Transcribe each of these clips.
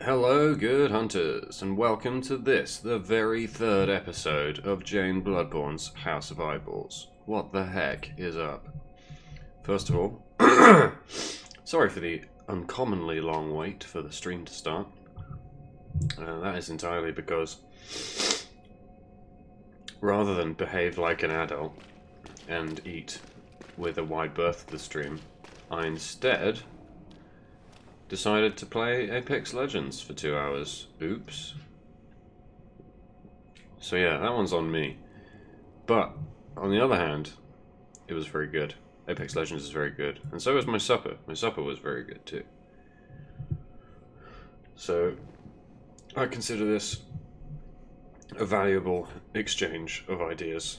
Hello, good hunters, and welcome to this, the very third episode of Jane Bloodborne's House of Eyeballs. What the heck is up? First of all, sorry for the uncommonly long wait for the stream to start. That is entirely because, rather than behave like an adult and eat with a wide berth of the stream, I instead decided to play Apex Legends for 2 hours. Oops. So yeah, that one's on me. But, on the other hand, it was very good. Apex Legends is very good. And so was my supper. My supper was very good too. So, I consider this a valuable exchange of ideas.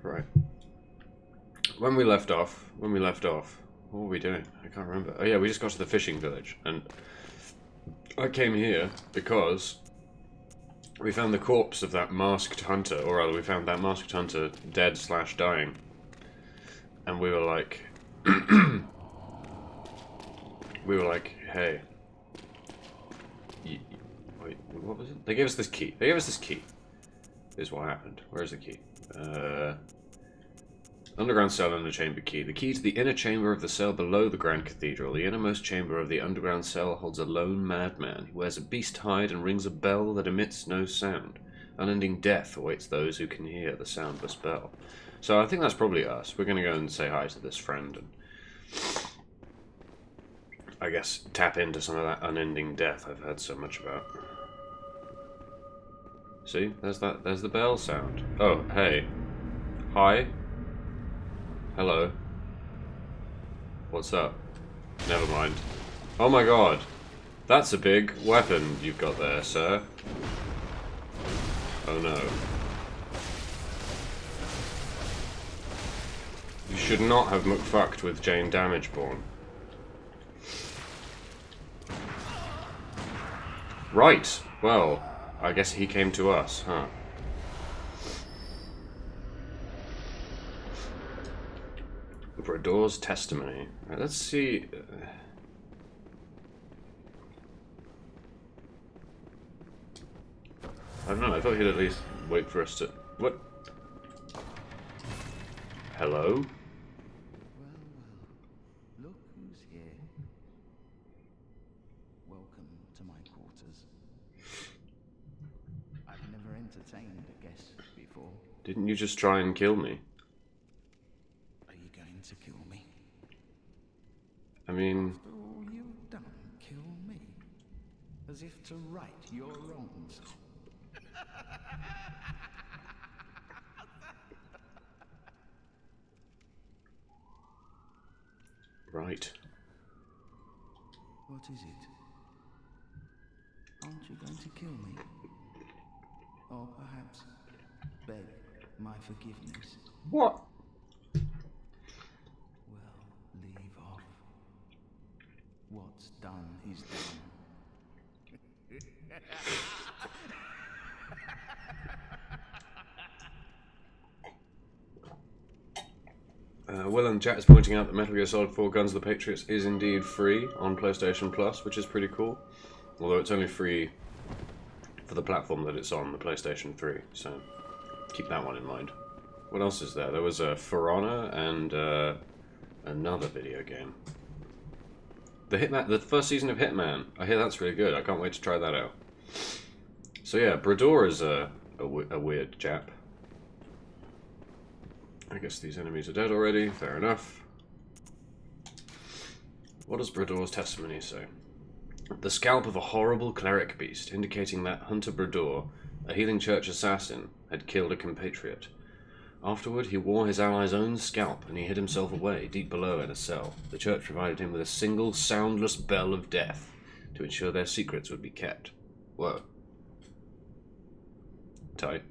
Right. When we left off, what were we doing? I can't remember. Oh yeah, we just got to the fishing village, and I came here because we found the corpse of that masked hunter, or rather we found that masked hunter dead / dying. And we were like, hey. Wait, what was it? They gave us this key. Is what happened. Where's the key? Underground cell and a chamber key. The key to the inner chamber of the cell below the Grand Cathedral. The innermost chamber of the underground cell holds a lone madman. He wears a beast hide and rings a bell that emits no sound. Unending death awaits those who can hear the soundless bell. So I think that's probably us. We're going to go and say hi to this friend and, I guess, tap into some of that unending death I've heard so much about. See? There's the bell sound. Oh, hey. Hi. Hello. What's up? Never mind. Oh my god. That's a big weapon you've got there, sir. Oh no. You should not have McFucked with Jane Damageborn. Right. Well, I guess he came to us, huh? Brador's testimony. Right, let's see. I don't know. I thought he'd at least wait for us to. What? Hello? Well, look who's here. Welcome to my quarters. I've never entertained a guest before. Didn't you just try and kill me? To kill me. I mean, After all you've done, kill me. As if to right your wrongs. right. What is it? Aren't you going to kill me? Or perhaps beg my forgiveness? What? Leave off. What's done is done. Will and Jack is pointing out that Metal Gear Solid 4 Guns of the Patriots is indeed free on PlayStation Plus, which is pretty cool. Although it's only free for the platform that it's on, the PlayStation 3, so keep that one in mind. What else is there? There was For Honor and another video game. The first season of Hitman. I hear that's really good. I can't wait to try that out. So yeah, Brador is a weird chap. I guess these enemies are dead already. Fair enough. What does Brador's testimony say? The scalp of a horrible cleric beast, indicating that Hunter Brador, a Healing Church assassin, had killed a compatriot. Afterward, he wore his ally's own scalp, and he hid himself away, deep below in a cell. The church provided him with a single, soundless bell of death to ensure their secrets would be kept. Whoa. Tight.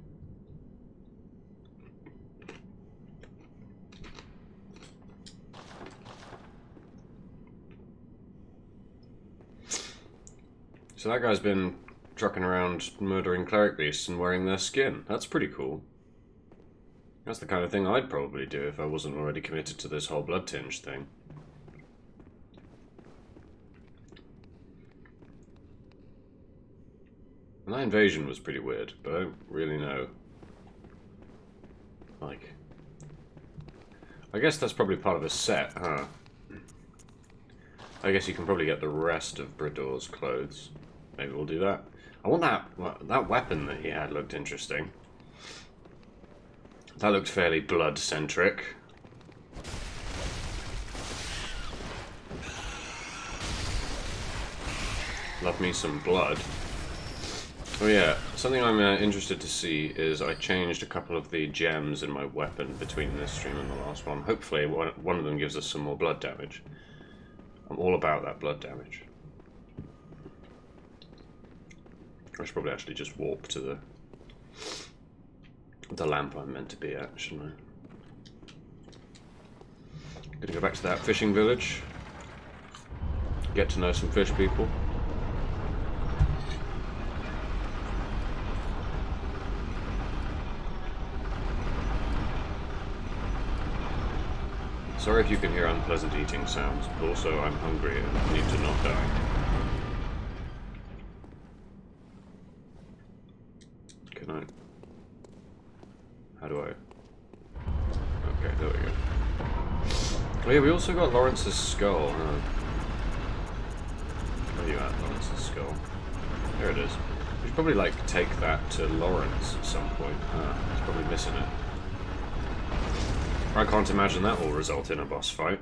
So that guy's been trucking around murdering cleric beasts and wearing their skin. That's pretty cool. That's the kind of thing I'd probably do if I wasn't already committed to this whole blood tinge thing. And that invasion was pretty weird, but I don't really know. Like, I guess that's probably part of a set, huh? I guess you can probably get the rest of Brador's clothes. Maybe we'll do that. I want that weapon that he had looked interesting. That looked fairly blood-centric. Love me some blood. Oh yeah, something I'm interested to see is I changed a couple of the gems in my weapon between this stream and the last one. Hopefully one of them gives us some more blood damage. I'm all about that blood damage. I should probably actually just warp to the lamp I'm meant to be at, shouldn't I? Gonna go back to that fishing village. Get to know some fish people. Sorry if you can hear unpleasant eating sounds, but also I'm hungry and need to not die. Can I? How do I? Okay, there we go. Oh yeah, we also got Laurence's skull. Huh? Where are you at, Laurence's skull? There it is. We should probably, like, take that to Laurence at some point. He's probably missing it. I can't imagine that will result in a boss fight.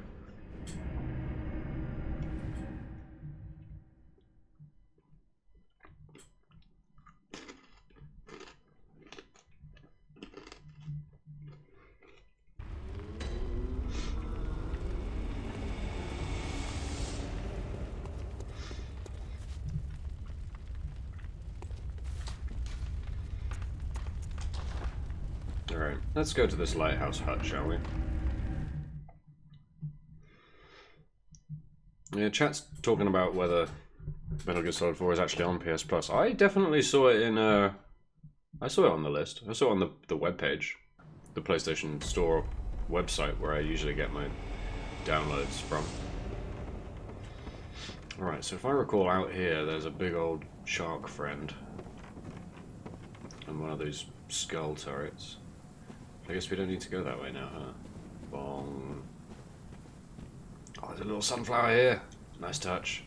Alright, let's go to this lighthouse hut, shall we? Yeah, chat's talking about whether Metal Gear Solid 4 is actually on PS Plus. I definitely saw it in, I saw it on the list. I saw it on the webpage. The PlayStation Store website where I usually get my downloads from. Alright, so if I recall out here, there's a big old shark friend. And one of those skull turrets. I guess we don't need to go that way now, huh? Bong. Oh, there's a little sunflower here. Nice touch.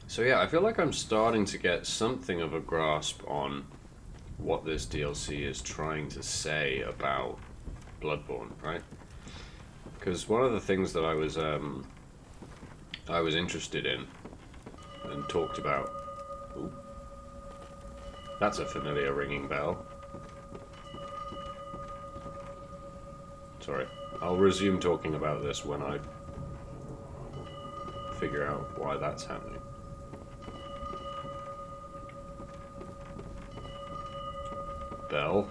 So yeah, I feel like I'm starting to get something of a grasp on what this DLC is trying to say about Bloodborne, right? Because one of the things that I was interested in and talked about. Ooh, that's a familiar ringing bell. Sorry. I'll resume talking about this when I figure out why that's happening. Bell.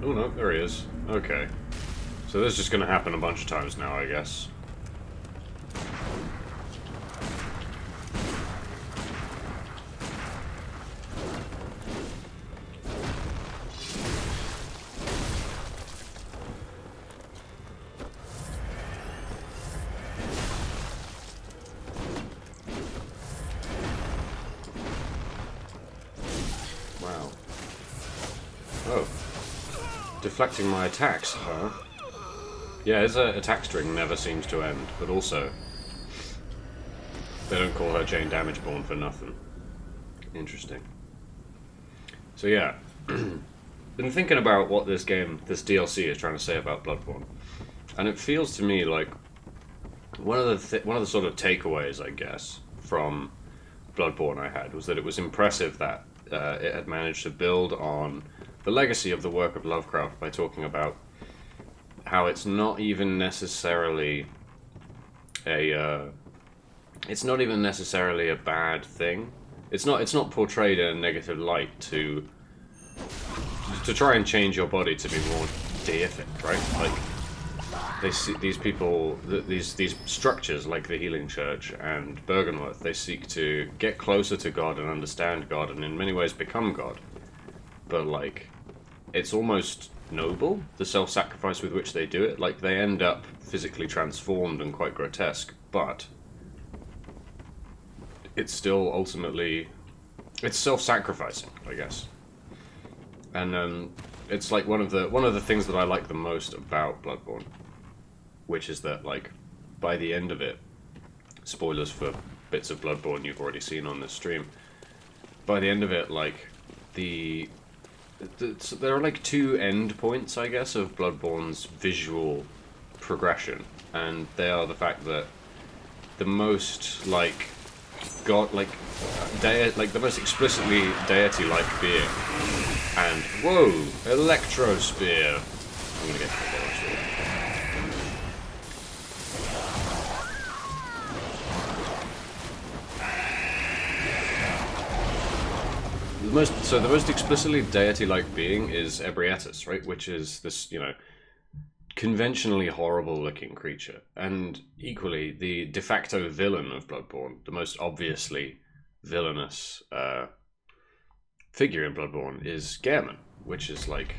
Oh no, there he is. Okay. So this is just gonna happen a bunch of times now, I guess. Wow. Oh. Deflecting my attacks, huh? Yeah, his attack string never seems to end, but also they don't call her Jane Damageborn for nothing. Interesting. So yeah, been thinking about what this DLC is trying to say about Bloodborne, and it feels to me like one of the sort of takeaways, I guess, from Bloodborne I had was that it was impressive that it had managed to build on the legacy of the work of Lovecraft by talking about how it's not even necessarily a bad thing. It's not portrayed in a negative light to try and change your body to be more deific, right? Like they see these people, these structures like the Healing Church and Bergenworth, they seek to get closer to God and understand God, and in many ways become God. But like, it's almost noble, the self-sacrifice with which they do it. Like, they end up physically transformed and quite grotesque, but it's still ultimately... it's self-sacrificing, I guess. And it's like one of the things that I like the most about Bloodborne, which is that, like, by the end of it, spoilers for bits of Bloodborne you've already seen on this stream, by the end of it, like, there are like two end points, I guess, of Bloodborne's visual progression, and they are the fact that the most, like, the most explicitly deity-like being, and whoa, electro spear. I'm gonna get to the sword. The most explicitly deity-like being is Ebrietas, right? Which is this, you know, conventionally horrible-looking creature, and equally the de facto villain of Bloodborne, the most obviously villainous figure in Bloodborne is Gehrman, which is like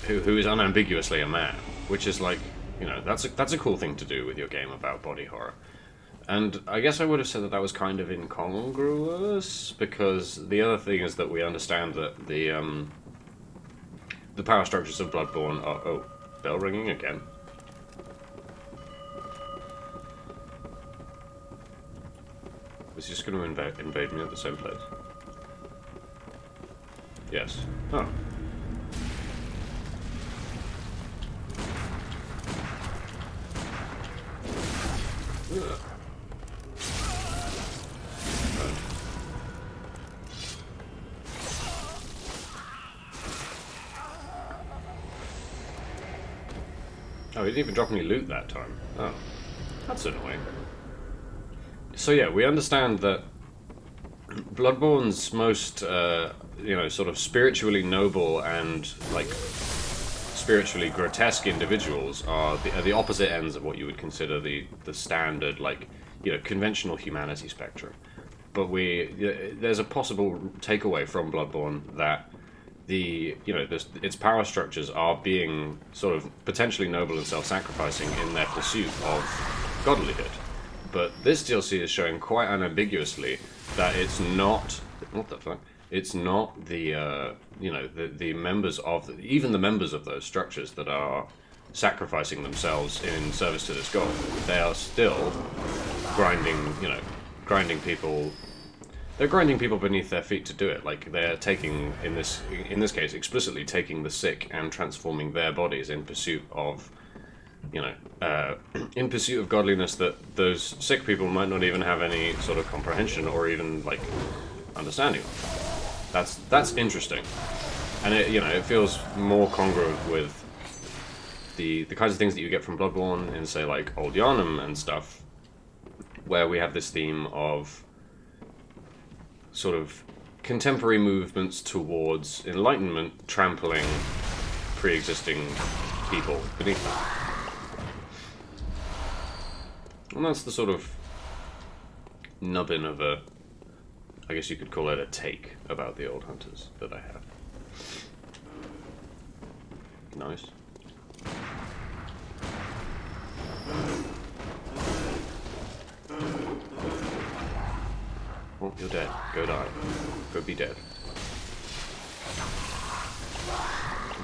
who is unambiguously a man, which is like, you know, that's a cool thing to do with your game about body horror. And I guess I would have said that was kind of incongruous, because the other thing is that we understand that the power structures of Bloodborne are... oh, bell ringing again. Is he just going to invade me at the same place? Yes. Oh. Ugh. Oh, he didn't even drop any loot that time. Oh, that's annoying. So yeah, we understand that Bloodborne's most, you know, sort of spiritually noble and, like, spiritually grotesque individuals are the opposite ends of what you would consider the standard, like, you know, conventional humanity spectrum. But there's a possible takeaway from Bloodborne that its power structures are being sort of potentially noble and self-sacrificing in their pursuit of godlyhood. But this DLC is showing quite unambiguously that it's not... what the fuck? It's not the members of... even the members of those structures that are sacrificing themselves in service to this goal. They are still grinding people... they're grinding people beneath their feet to do it. Like, they're taking, in this case, explicitly taking the sick and transforming their bodies in pursuit of, in pursuit of godliness that those sick people might not even have any sort of comprehension or even, like, understanding of. That's interesting, and it feels more congruent with the kinds of things that you get from Bloodborne in, say, like Old Yharnam and stuff, where we have this theme of sort of contemporary movements towards enlightenment trampling pre-existing people beneath them. And that's the sort of nubbin of a, I guess you could call it a take about the old hunters that I have. Nice. Oh, you're dead. Go die. Go be dead.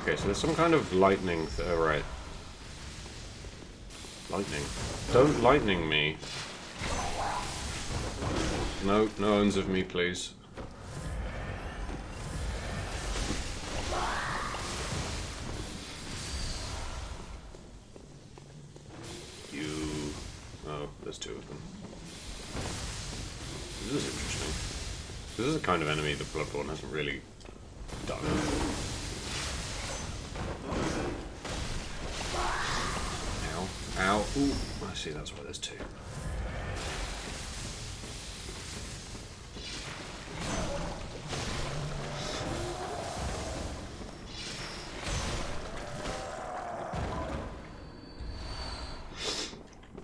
Okay, so there's some kind of lightning... right. Lightning. Don't lightning me. No owns of me, please. Oh, there's two of them. This is interesting. This is a kind of enemy that Bloodborne hasn't really done. Ow. Ow. Ooh. I see, that's why there's two.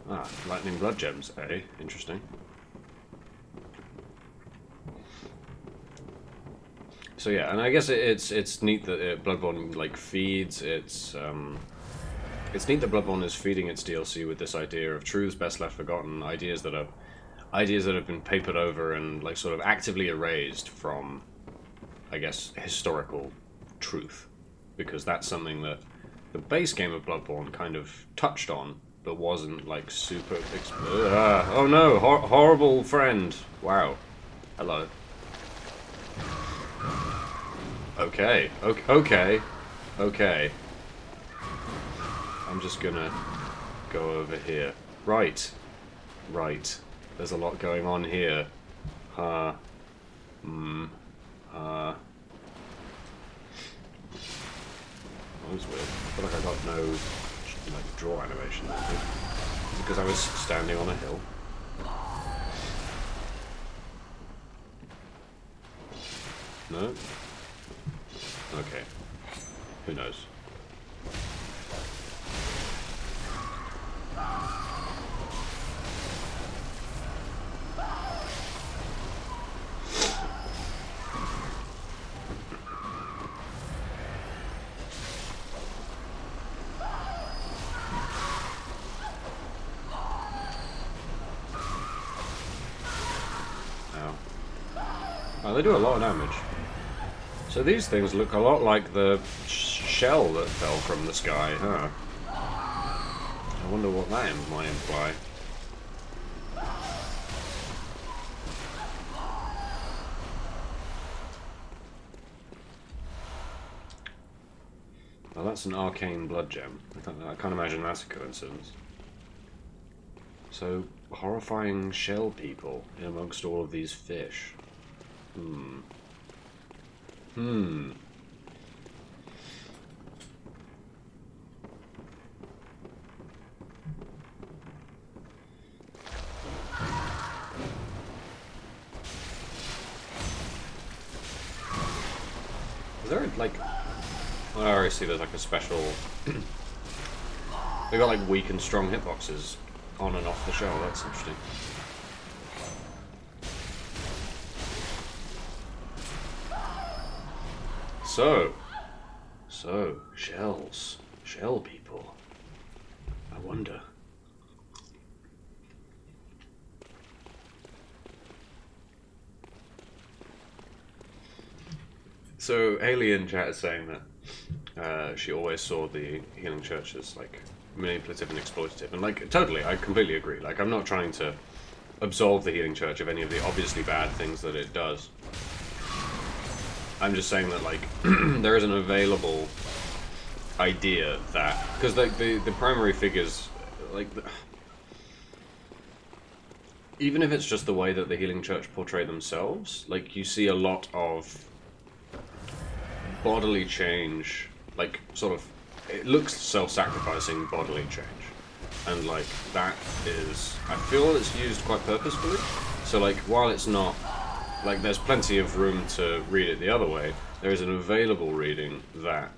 Ah, lightning blood gems, eh? So yeah, and I guess it's neat that Bloodborne like feeds its. It's neat that Bloodborne is feeding its DLC with this idea of truths best left forgotten, ideas that have been papered over and like sort of actively erased from, I guess, historical truth, because that's something that the base game of Bloodborne kind of touched on, but wasn't like super. Oh no! Horrible friend! Wow. Hello. Okay. Okay. Okay. I'm just gonna go over here. Right. Right. There's a lot going on here. That was weird. I feel like I got no like draw animation. Because I was standing on a hill. No? Okay. Who knows? Oh, they do a lot of damage. So these things look a lot like the shell that fell from the sky, huh? I wonder what that might imply. Well, that's an arcane blood gem. I can't imagine that's a coincidence. So, horrifying shell people in amongst all of these fish. Is there like... I already see there's like a special... They've got like weak and strong hitboxes on and off the shell, that's interesting. So, shells. Shell people. I wonder. So, Haley in chat is saying that she always saw the Healing Church as, like, manipulative and exploitative. And, like, totally, I completely agree. Like, I'm not trying to absolve the Healing Church of any of the obviously bad things that it does. I'm just saying that, like, there is an available idea that... Because, like, the primary figures, like... Even if it's just the way that the Healing Church portray themselves, like, you see a lot of bodily change, like, sort of... It looks self-sacrificing bodily change. And, like, that is... I feel it's used quite purposefully. So, like, while it's not... Like, there's plenty of room to read it the other way. There is an available reading that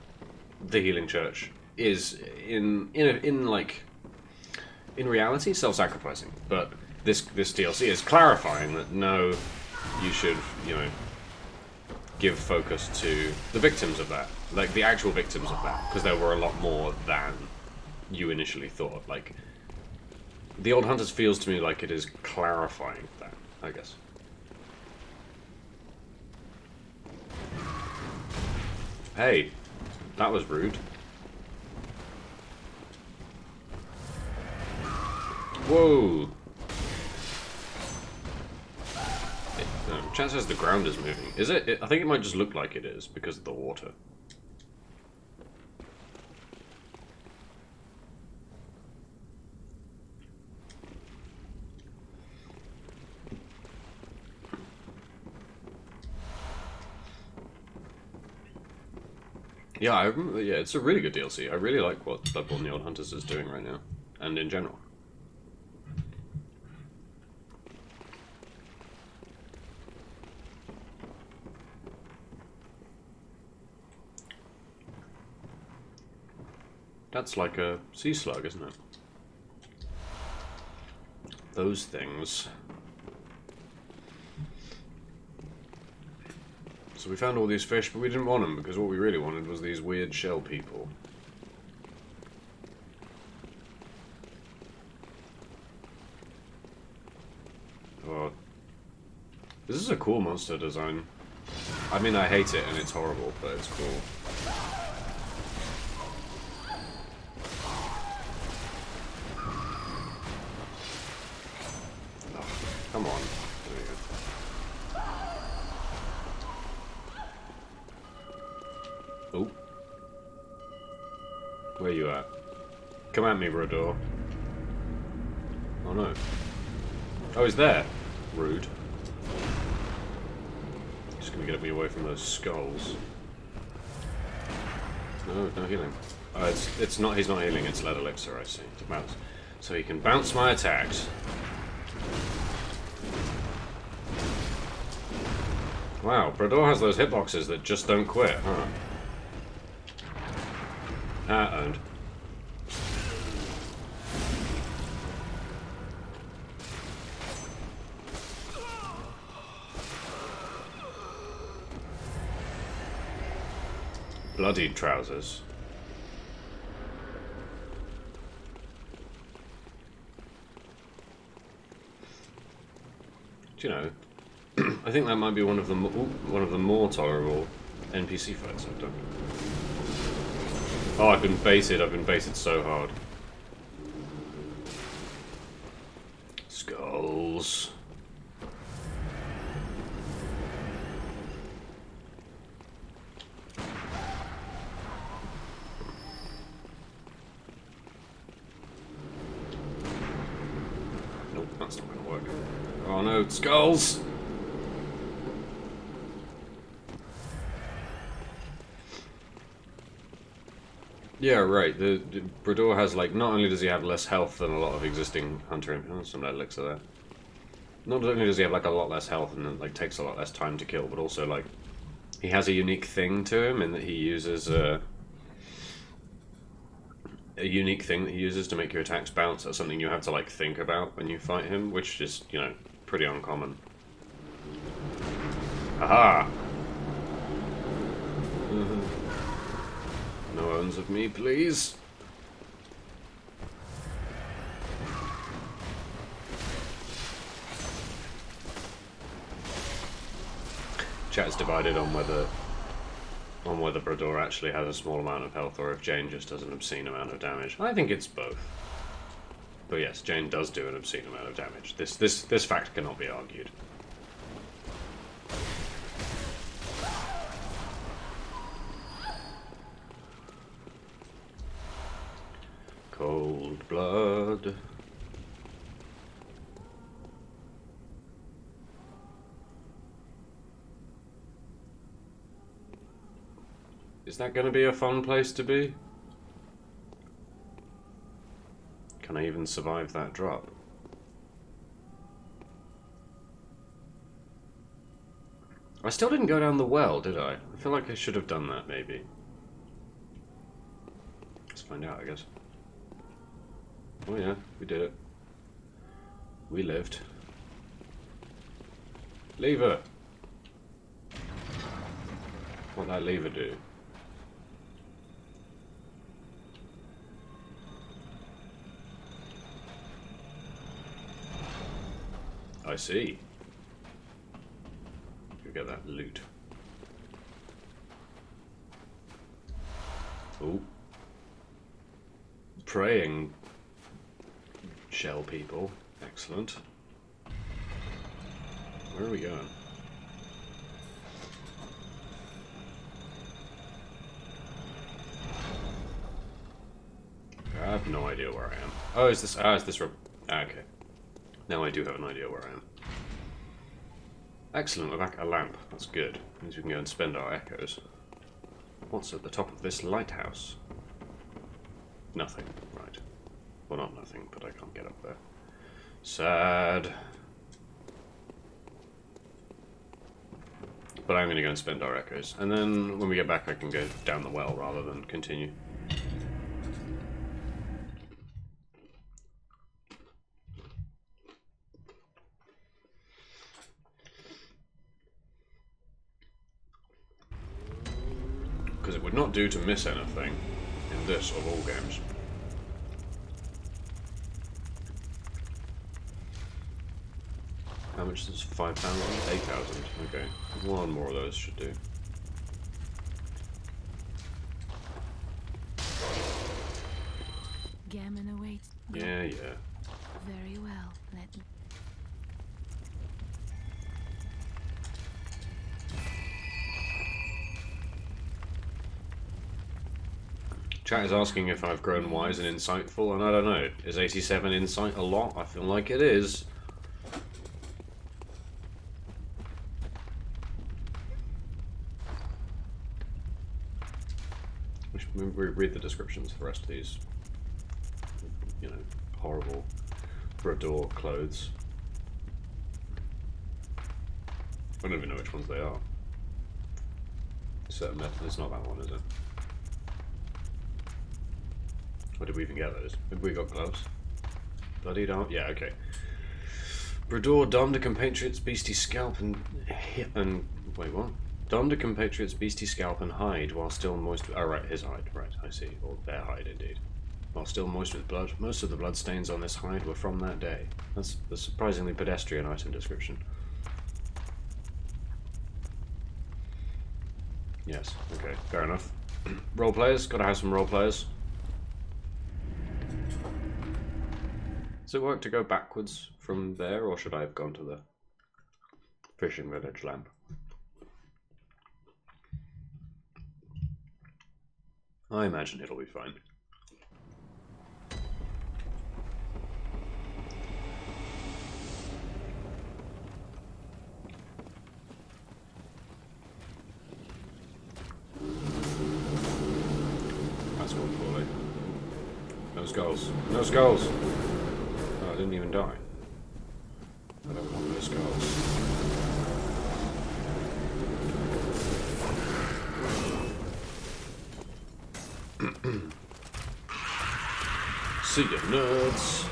the Healing Church is, in reality, self-sacrificing. But this DLC is clarifying that no, you should, you know, give focus to the victims of that. Like, the actual victims of that. Because there were a lot more than you initially thought. Like, the Old Hunters feels to me like it is clarifying that, I guess. Hey, that was rude. Whoa! Chat says the ground is moving. Is it? I think it might just look like it is because of the water. Yeah, I remember, yeah, it's a really good DLC. I really like what Bloodborne The Old Hunters is doing right now, and in general. That's like a sea slug, isn't it? Those things. So we found all these fish, but we didn't want them, because what we really wanted was these weird shell people. Oh. This is a cool monster design. I mean, I hate it and it's horrible, but it's cool. Oh, come on. There we go. Oh. Where you at? Come at me, Brodor. Oh no. Oh, he's there. Rude. Just gonna get me away from those skulls. No, no healing. Oh, it's not. He's not healing. It's lead elixir. I see. To bounce, so he can bounce my attacks. Wow, Brodor has those hitboxes that just don't quit, huh? Ah, owned. Bloodied trousers. Do you know? I think that might be one of the more tolerable NPC fights I've done. Oh, I've been baited. I've been baited so hard. Skulls. Nope, that's not gonna work. Oh no, skulls! Yeah, right. The Brodor has, like, not only does he have less health than a lot of existing hunter, oh, some elixir there. Not only does he have, like, a lot less health and it, like, takes a lot less time to kill, but also, like, he has a unique thing to him in that he uses a unique thing that he uses to make your attacks bounce. That's something you have to, like, think about when you fight him, which is, you know, pretty uncommon. Aha! No owns of me, please. Chat's divided on whether Brodor actually has a small amount of health or if Jane just does an obscene amount of damage. I think it's both. But yes, Jane does do an obscene amount of damage. This fact cannot be argued. Cold blood. Is that going to be a fun place to be? Can I even survive that drop? I still didn't go down the well, did I? I feel like I should have done that, maybe. Let's find out, I guess. Oh yeah, we did it. We lived. Lever! What'd that lever do? I see. You get that loot. Ooh. Praying shell people. Excellent. Where are we going? I have no idea where I am. Oh, is this... is this... okay. Now I do have an idea where I am. Excellent, we're back at a lamp. That's good. Means we can go and spend our echoes. What's at the top of this lighthouse? Nothing. Right. Well, not nothing, but I can't get up there. Sad. But I'm going to go and spend our echoes. And then when we get back I can go down the well rather than continue. do to miss anything in this of all games. How much is 5,000? 8,000. Okay. One more of those should do. Gammon awaits. Yeah, yeah. Very well. Let me. Chat is asking if I've grown wise and insightful, and I don't know. Is 87 insight a lot? I feel like it is. We should read the descriptions for the rest of these, you know, horrible Brador clothes. I don't even know which ones they are. Certain method, it's not that one, is it? Or did we even get those? Have we got gloves? Bloody dark? Yeah, okay. Brador donned a compatriot's beastie scalp and wait, what? Donned a compatriot's beastie scalp and hide while still moist. Oh, right, his hide. Right, I see. Or their hide, indeed. While still moist with blood. Most of the blood stains on this hide were from that day. That's a surprisingly pedestrian item description. Yes, okay, fair enough. Role players, gotta have some role players. Does it work to go backwards from there, or should I have gone to the fishing village lamp? I imagine it'll be fine. That's one poorly. No skulls. No skulls! Oh, I didn't even die. I don't want no skulls. See ya, nerds!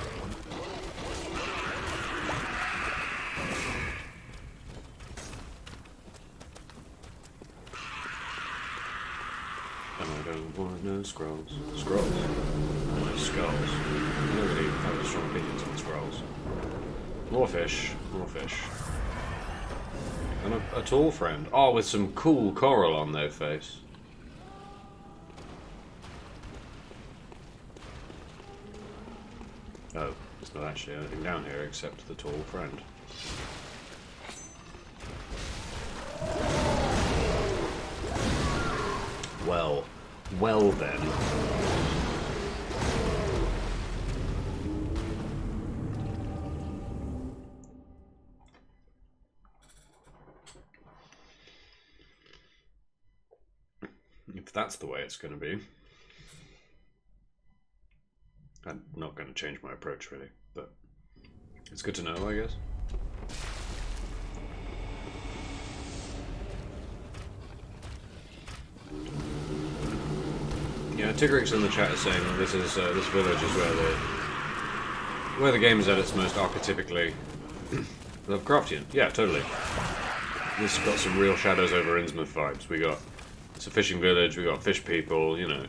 And I don't want no scrolls. Scrolls? No skulls. Nobody have strong opinions on scrolls. More fish. More fish. And a tall friend. Oh, with some cool coral on their face. Oh, there's not actually anything down here except the tall friend. Well then. If that's the way it's going to be. I'm not going to change my approach, really, but it's good to know, I guess. Yeah, Tigrix in the chat is saying this village is where the game is at its most archetypically Lovecraftian. Yeah, totally. This has got some real Shadows over Innsmouth vibes. It's a fishing village. We got fish people, you know.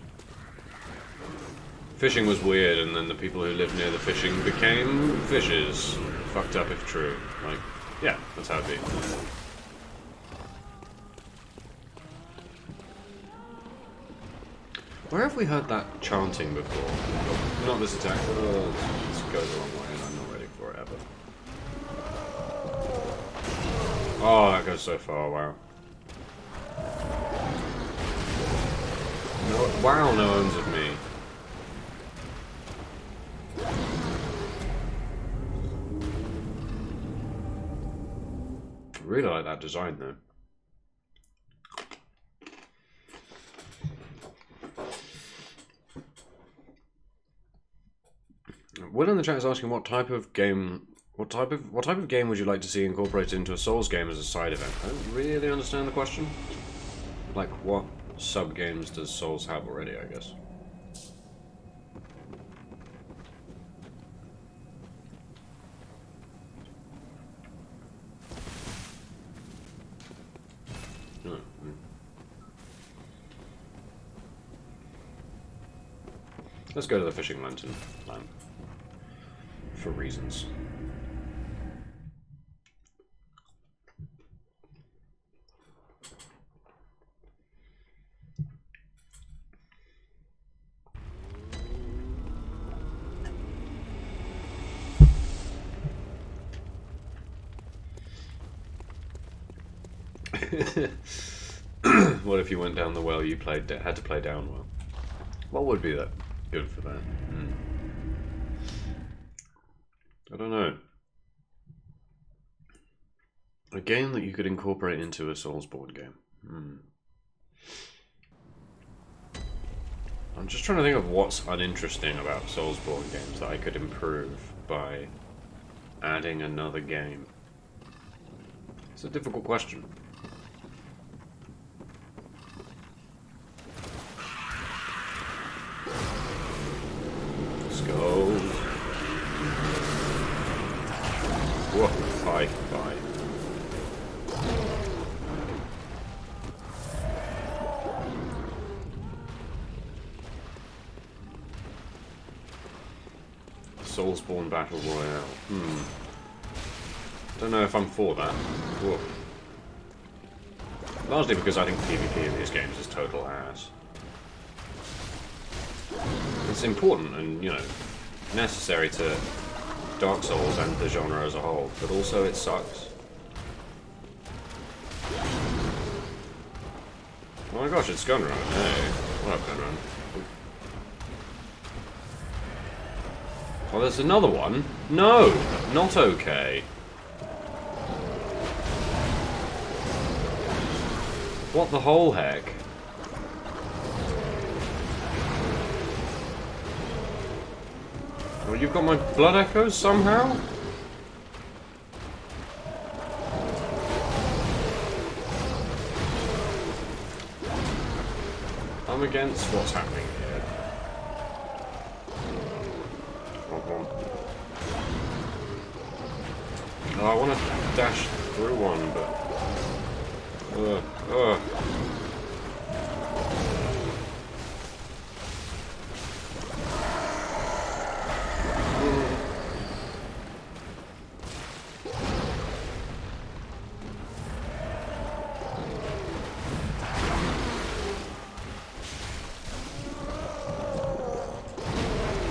Fishing was weird, and then the people who lived near the fishing became fishes. Fucked up if true. Like, yeah, that's how it be. Where have we heard that chanting before? Not this attack. Oh, this goes a long way, and I'm not ready for it ever. Oh, that goes so far. Wow. No, wow, no owns of me. I really like that design, though. Will in the chat is asking what type of game would you like to see incorporated into a Souls game as a side event? I don't really understand the question. Like, what sub games does Souls have already, I guess? Let's go to the fishing lantern lamp. For reasons. What if you went down the well you had to play down well? What would be that good for that? I don't know. A game that you could incorporate into a Soulsborne game. I'm just trying to think of what's uninteresting about Soulsborne games that I could improve by adding another game. It's a difficult question. Let's go. Whoa, bye, bye. Soulsborne Battle Royale. Don't know if I'm for that. Whoa. Largely because I think PvP in these games is total ass. It's important and, you know, necessary to Dark Souls and the genre as a whole, but also it sucks. Oh my gosh, it's Gunrun. Hey, what up, Gunrun? Oh, there's another one? No! Not okay. What the whole heck? Well, you've got my blood echoes somehow? I'm against what's happening here. Oh, I want to dash through one, but...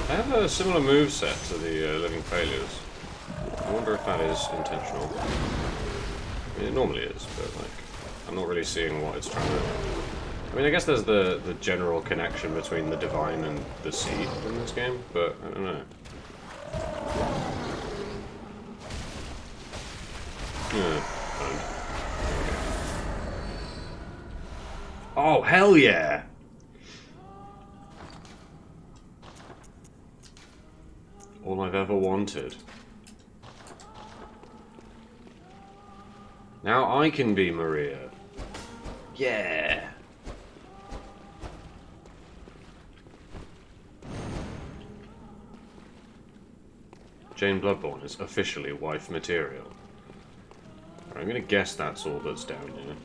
I have a similar moveset to the Living Failures. I wonder if that is intentional. I mean, it normally is, but like, I'm not really seeing what it's trying to... I mean, I guess there's the general connection between the divine and the seed in this game, but I don't know. Fine. Oh, hell yeah! All I've ever wanted. Now I can be Maria. Yeah. Jane Bloodborne is officially wife material. I'm gonna guess that's all that's down here.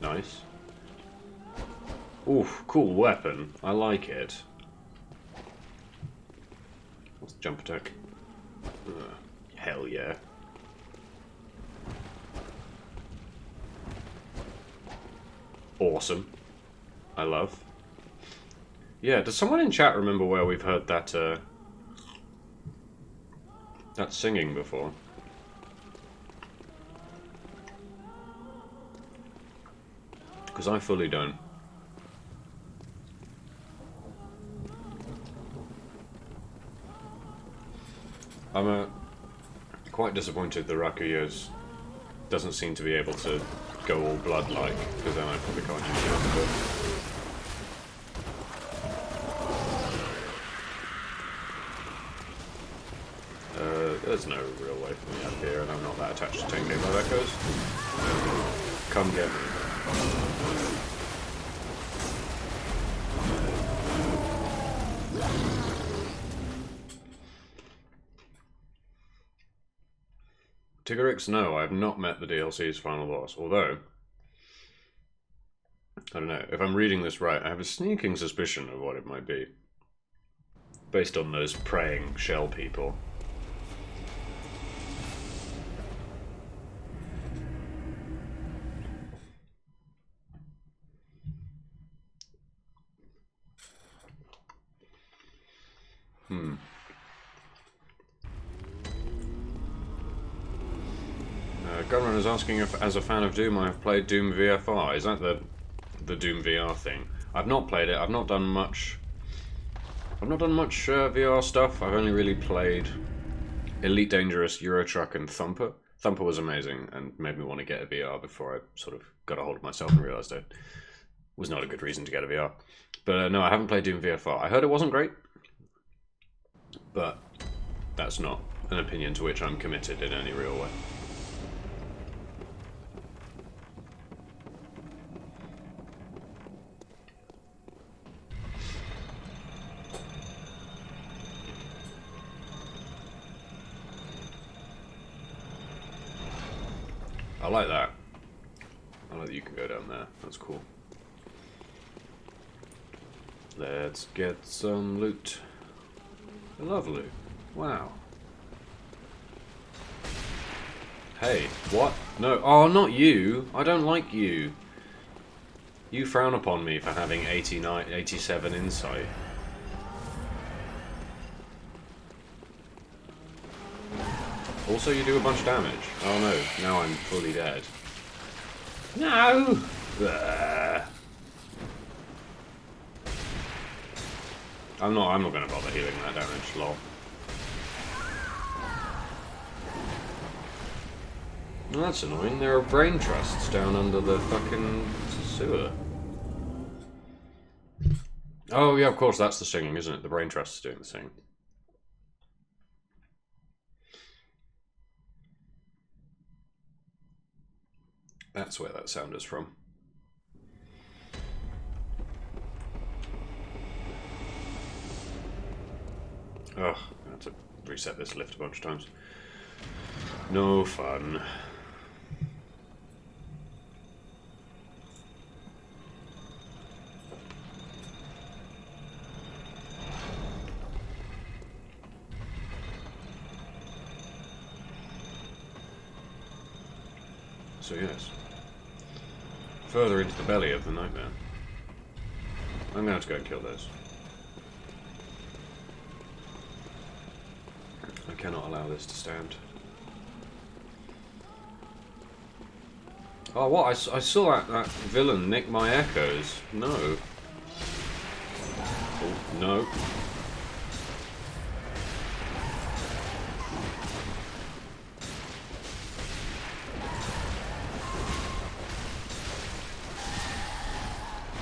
Nice. Oof, cool weapon. I like it. What's the jump attack? Hell yeah. Awesome. I love. Yeah, does someone in chat remember where we've heard that, that singing before? Because I fully don't. I'm quite disappointed that Rakuyo's doesn't seem to be able to go all blood-like, because then I probably can't use it. But there's no real way for me up here, and I'm not that attached to 10k blood echoes. Come get me. Tiggerix, no, I have not met the DLC's final boss, although, I don't know, if I'm reading this right, I have a sneaking suspicion of what it might be. Based on those praying shell people. Gunrun is asking if, as a fan of Doom, I have played Doom VFR. Is that the Doom VR thing? I've not played it. I've not done much. I've not done much VR stuff. I've only really played Elite Dangerous, Euro Truck, and Thumper. Thumper was amazing and made me want to get a VR before I sort of got a hold of myself and realised it was not a good reason to get a VR. But no, I haven't played Doom VFR. I heard it wasn't great, but that's not an opinion to which I'm committed in any real way. I like that. I like that you can go down there. That's cool. Let's get some loot. I love loot. Wow. Hey, what? No. Oh, not you. I don't like you. You frown upon me for having 87 insight. Also, you do a bunch of damage. Oh no, now I'm fully dead. No! I'm not gonna bother healing that damage, lol. Well, that's annoying. There are brain trusts down under the fucking sewer. Oh yeah, of course, that's the singing, isn't it? The brain trust is doing the singing. That's where that sound is from. Ugh, I have to reset this lift a bunch of times. No fun. So yes. Further into the belly of the nightmare. I'm gonna have to go and kill those. I cannot allow this to stand. Oh, what? I saw that villain nick my echoes. No. Oh, no.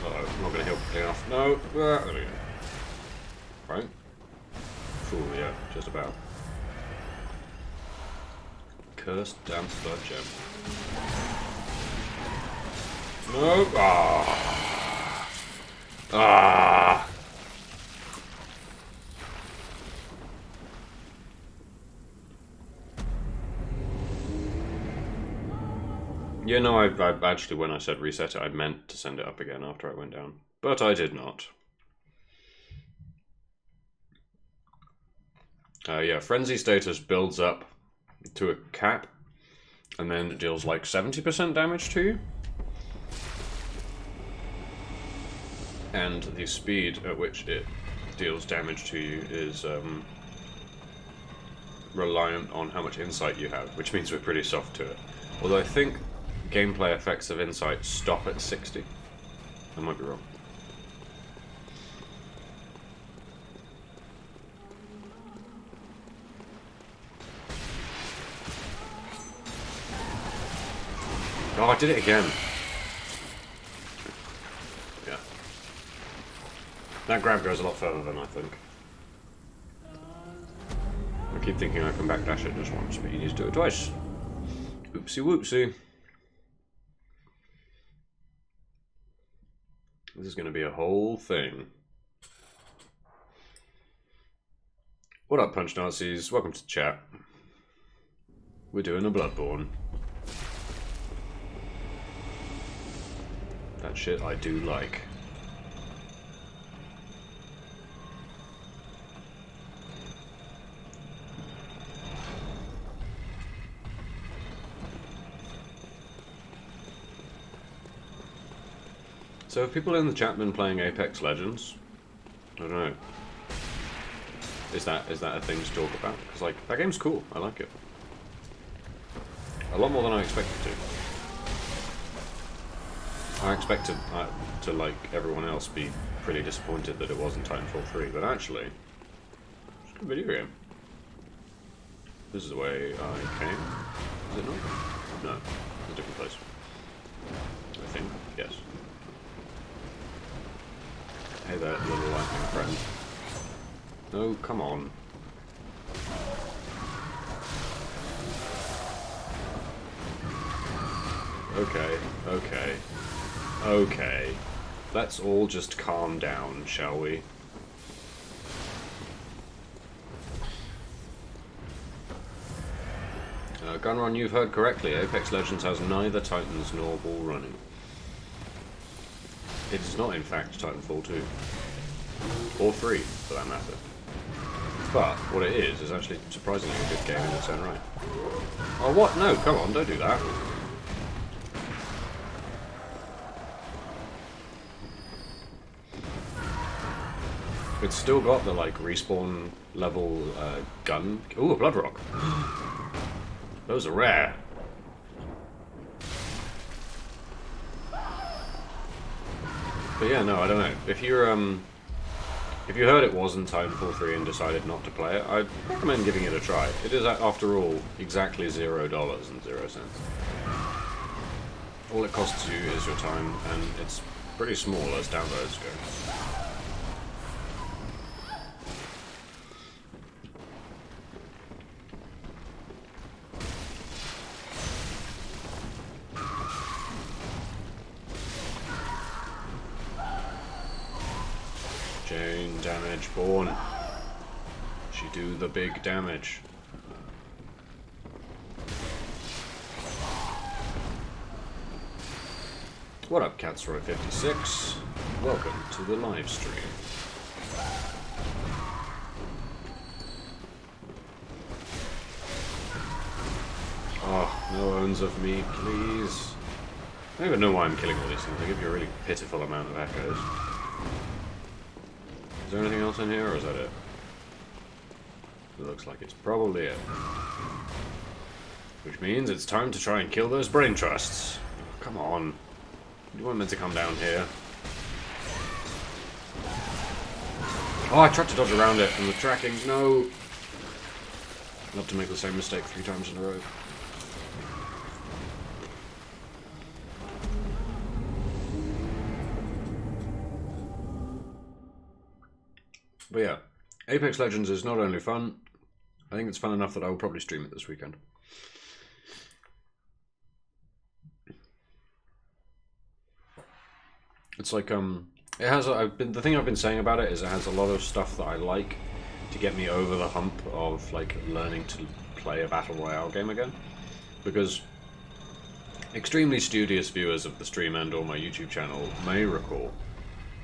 I'm not going to heal quickly enough. No. There we go. Right. Fool, yeah, just about. Cursed damp blood gem. No. Ah. Ah. Yeah, no, I actually, when I said reset it, I meant to send it up again after I went down. But I did not. Yeah, frenzy status builds up to a cap, and then it deals like 70% damage to you. And the speed at which it deals damage to you is reliant on how much insight you have, which means we're pretty soft to it. Although I think gameplay effects of insight stop at 60. I might be wrong. Oh, I did it again. Yeah. That grab goes a lot further than I think. I keep thinking I can backdash it just once, but you need to do it twice. Oopsie whoopsie. This is going to be a whole thing. What up, Punch Nazis? Welcome to the chat. We're doing a Bloodborne. That shit I do like. So have people in the chat been playing Apex Legends? I don't know. Is that a thing to talk about? Because like that game's cool. I like it. A lot more than I expected to. I expected to like everyone else be pretty disappointed that it wasn't Titanfall 3, but actually, it's a good video game. This is the way I came. Is it not? No, it's a different place. I think. Yes. Hey there, little lightning friend. No, come on. Okay, okay, okay. Let's all just calm down, shall we? Gunrun, you've heard correctly. Apex Legends has neither Titans nor wall running. It is not, in fact, Titanfall 2. Or 3, for that matter. But what it is actually surprisingly a good game in its own right. Oh, what? No, come on, don't do that. It's still got the, like, respawn level gun. Ooh, a blood rock. Those are rare. But yeah, no, I don't know. If you heard it wasn't Titanfall 3 and decided not to play it, I'd recommend giving it a try. It is, after all, exactly $0.00. All it costs you is your time, and it's pretty small as downloads go. Jane damage born. She do the big damage. What up, Catsroy56? Welcome to the live stream. Oh, no owns of me, please. I don't even know why I'm killing all these things. They give you a really pitiful amount of echoes. Is there anything else in here, or is that it? It looks like it's probably it. Which means it's time to try and kill those brain trusts. Come on. You weren't meant to come down here. Oh, I tried to dodge around it, and the tracking, no! Love to make the same mistake 3 times in a row. But yeah, Apex Legends is not only fun, I think it's fun enough that I will probably stream it this weekend. It's like, it has, the thing I've been saying about it is it has a lot of stuff that I like to get me over the hump of, like, learning to play a Battle Royale game again. Because extremely studious viewers of the stream and or my YouTube channel may recall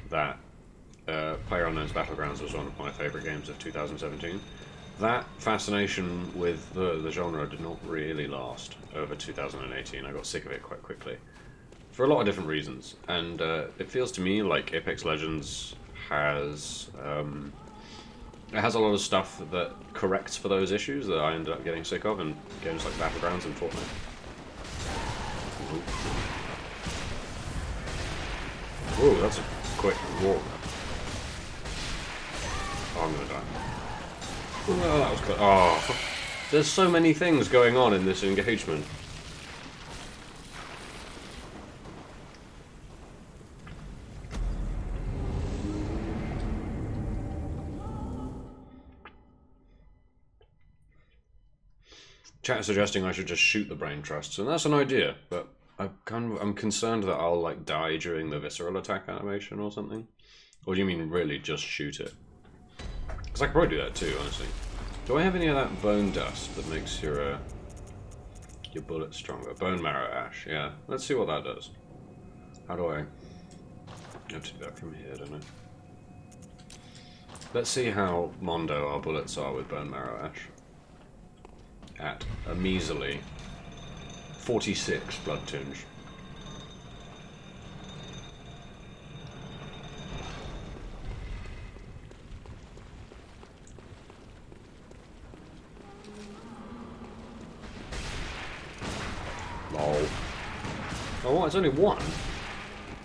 that PlayerUnknown's Battlegrounds was one of my favourite games of 2017. That fascination with the genre did not really last over 2018. I got sick of it quite quickly. For a lot of different reasons. And it feels to me like Apex Legends has... it has a lot of stuff that corrects for those issues that I ended up getting sick of in games like Battlegrounds and Fortnite. Ooh, that's a quick walk. Oh, I'm gonna die. Oh, that was good. Oh, there's so many things going on in this engagement. Chat is suggesting I should just shoot the brain trusts, and that's an idea, but I'm concerned that I'll like die during the visceral attack animation or something. Or do you mean really just shoot it? Because I could probably do that too, honestly. Do I have any of that bone dust that makes your Your bullet's stronger. Bone marrow ash, yeah. Let's see what that does. How do I have to do that from here, don't I? Let's see how Mondo our bullets are with bone marrow ash. At a measly 46 blood tinge. Lol. Oh, what? It's only one?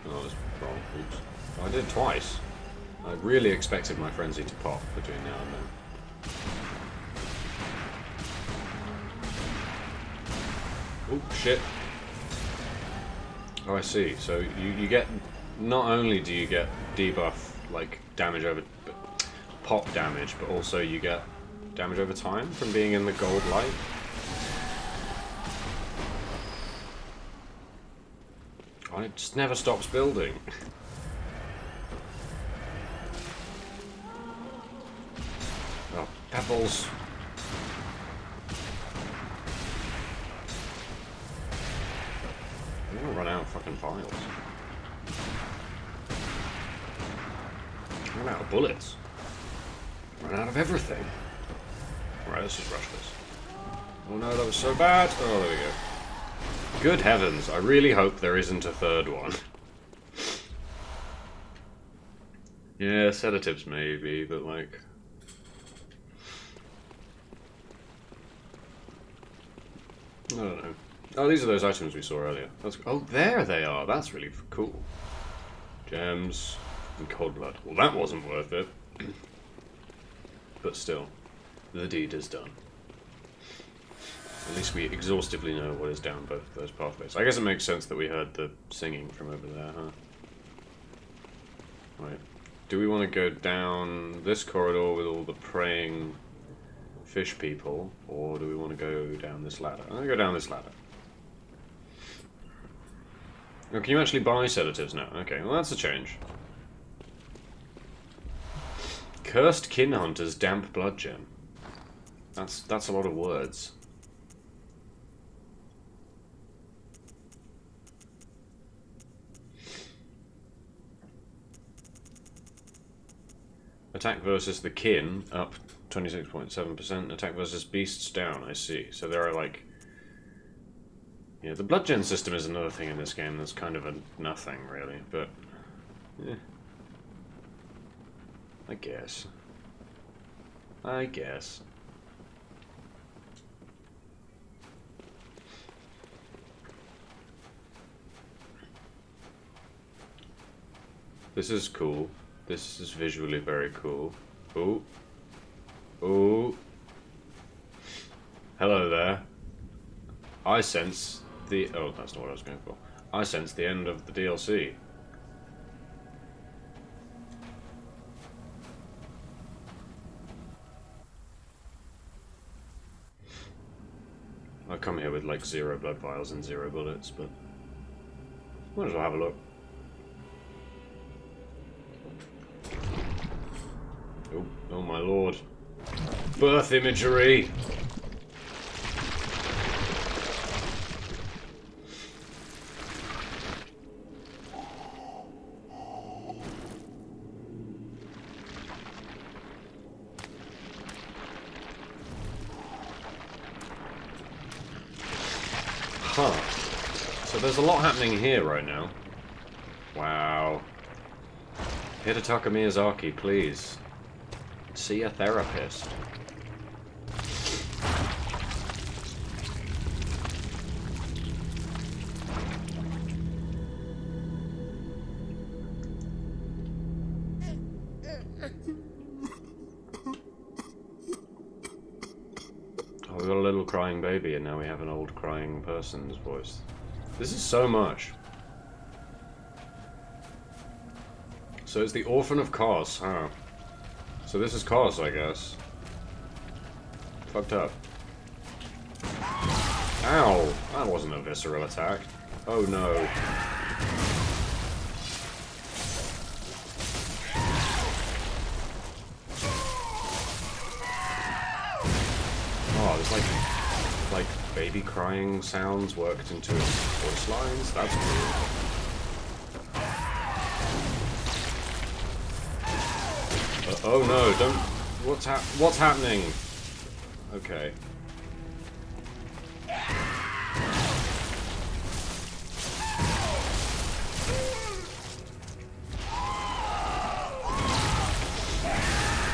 Oh, that's wrong. Oops. Oh, I did it twice. I really expected my frenzy to pop between now and then. Oh, shit. Oh, I see. So you get... Not only do you get debuff, like, damage over... pop damage, but also you get damage over time from being in the gold light. Oh, it just never stops building. Oh, pebbles. I'm gonna run out of fucking files. Run out of bullets. Run out of everything. Alright, let's just rush this. Oh no, that was so bad. Oh, there we go. Good heavens, I really hope there isn't a third one. Yeah, sedatives maybe, but like... I don't know. Oh, these are those items we saw earlier. Oh, there they are. That's really cool. Gems and cold blood. Well, that wasn't worth it. But still, the deed is done. At least we exhaustively know what is down both of those pathways. I guess it makes sense that we heard the singing from over there, huh? Right. Do we want to go down this corridor with all the praying fish people, or do we want to go down this ladder? I'm going to go down this ladder. Oh, can you actually buy sedatives now? Okay, well that's a change. Cursed Kin Hunter's Damp Blood Gem. That's a lot of words. Attack versus the kin, up 26.7%. Attack versus beasts, down, I see. So there are like... Yeah, the blood gen system is another thing in this game that's kind of a nothing, really, but... Yeah. I guess. I guess. This is cool. This is visually very cool. Ooh. Ooh. Hello there. I sense the... Oh, that's not what I was going for. I sense the end of the DLC. I come here with like 0 blood vials and 0 bullets, but... Might as well have a look. Oh, oh my lord. Birth imagery! Huh. So there's a lot happening here right now. Wow. Hidetaka Miyazaki, please. See a therapist. Oh, we got a little crying baby and now we have an old crying person's voice. This is so much. So it's the Orphan of Kos, huh? So this is Kos, I guess. Fucked up. Ow! That wasn't a visceral attack. Oh no. Oh, there's like like baby crying sounds worked into its voice lines. That's weird. Oh no! Don't. What's happening? Okay.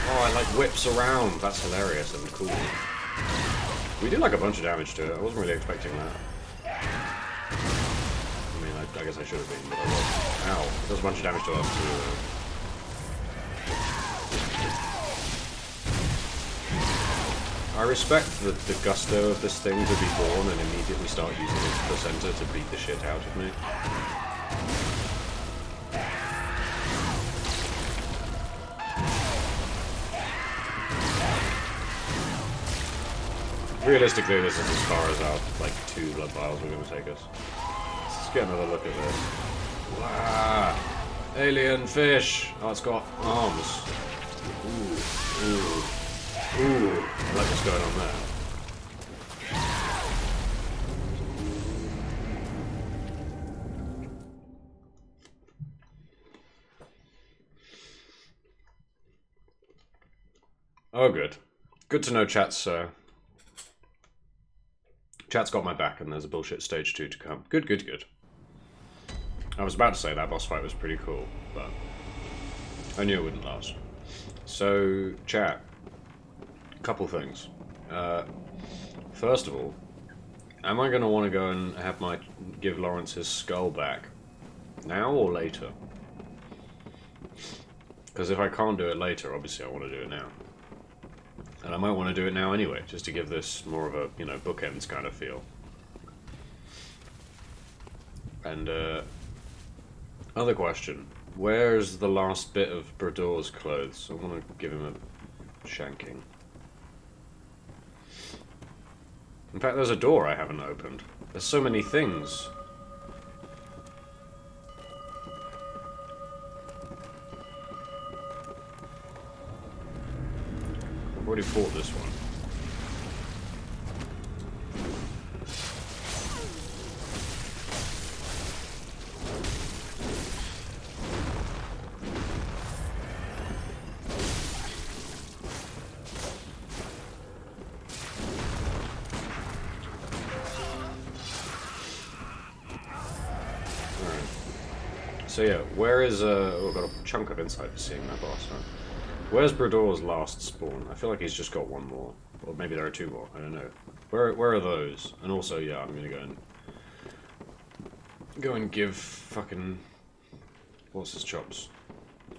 Oh, it like whips around. That's hilarious and cool. We did like a bunch of damage to it. I wasn't really expecting that. I mean, I guess I should have been, but I wasn't. Ow. It does a bunch of damage to us too. I respect the gusto of this thing to be born and immediately start using its placenta to beat the shit out of me. Realistically, this is as far as our, like, 2 blood vials we're going to take us. Let's get another look at this. Wow! Alien fish! Oh, it's got arms. Ooh. Ooh. Ooh. I like what's going on there. Oh, good. Good to know chat's got my back and there's a bullshit stage 2 to come. Good, good, good. I was about to say that boss fight was pretty cool, but I knew it wouldn't last. So, chat. Couple things. First of all, am I going to want to go and give Laurence his skull back? Now or later? Because if I can't do it later, obviously I want to do it now. And I might want to do it now anyway, just to give this more of a, you know, bookends kind of feel. And, other question. Where's the last bit of Brador's clothes? I want to give him a shanking. In fact, there's a door I haven't opened. There's so many things. I've already fought this one. So yeah, where is oh, I've got a chunk of insight for seeing that boss, huh? Where's Brador's last spawn? I feel like he's just got one more. Or maybe there are 2 more, I don't know. Where are those? And also, yeah, I'm gonna go and give fucking what's his chops?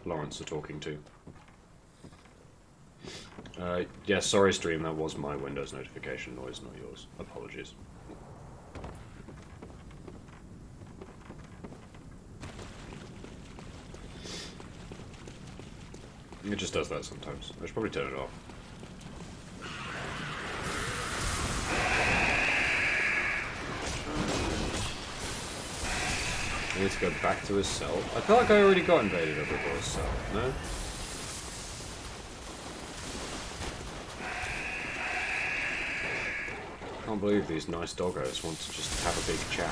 Laurence a talking to. Yeah, sorry stream, that was my Windows notification noise, not yours. Apologies. It just does that sometimes. I should probably turn it off. I need to go back to his cell. I feel like I already got invaded over Brador's cell, no? I can't believe these nice doggos want to just have a big chat.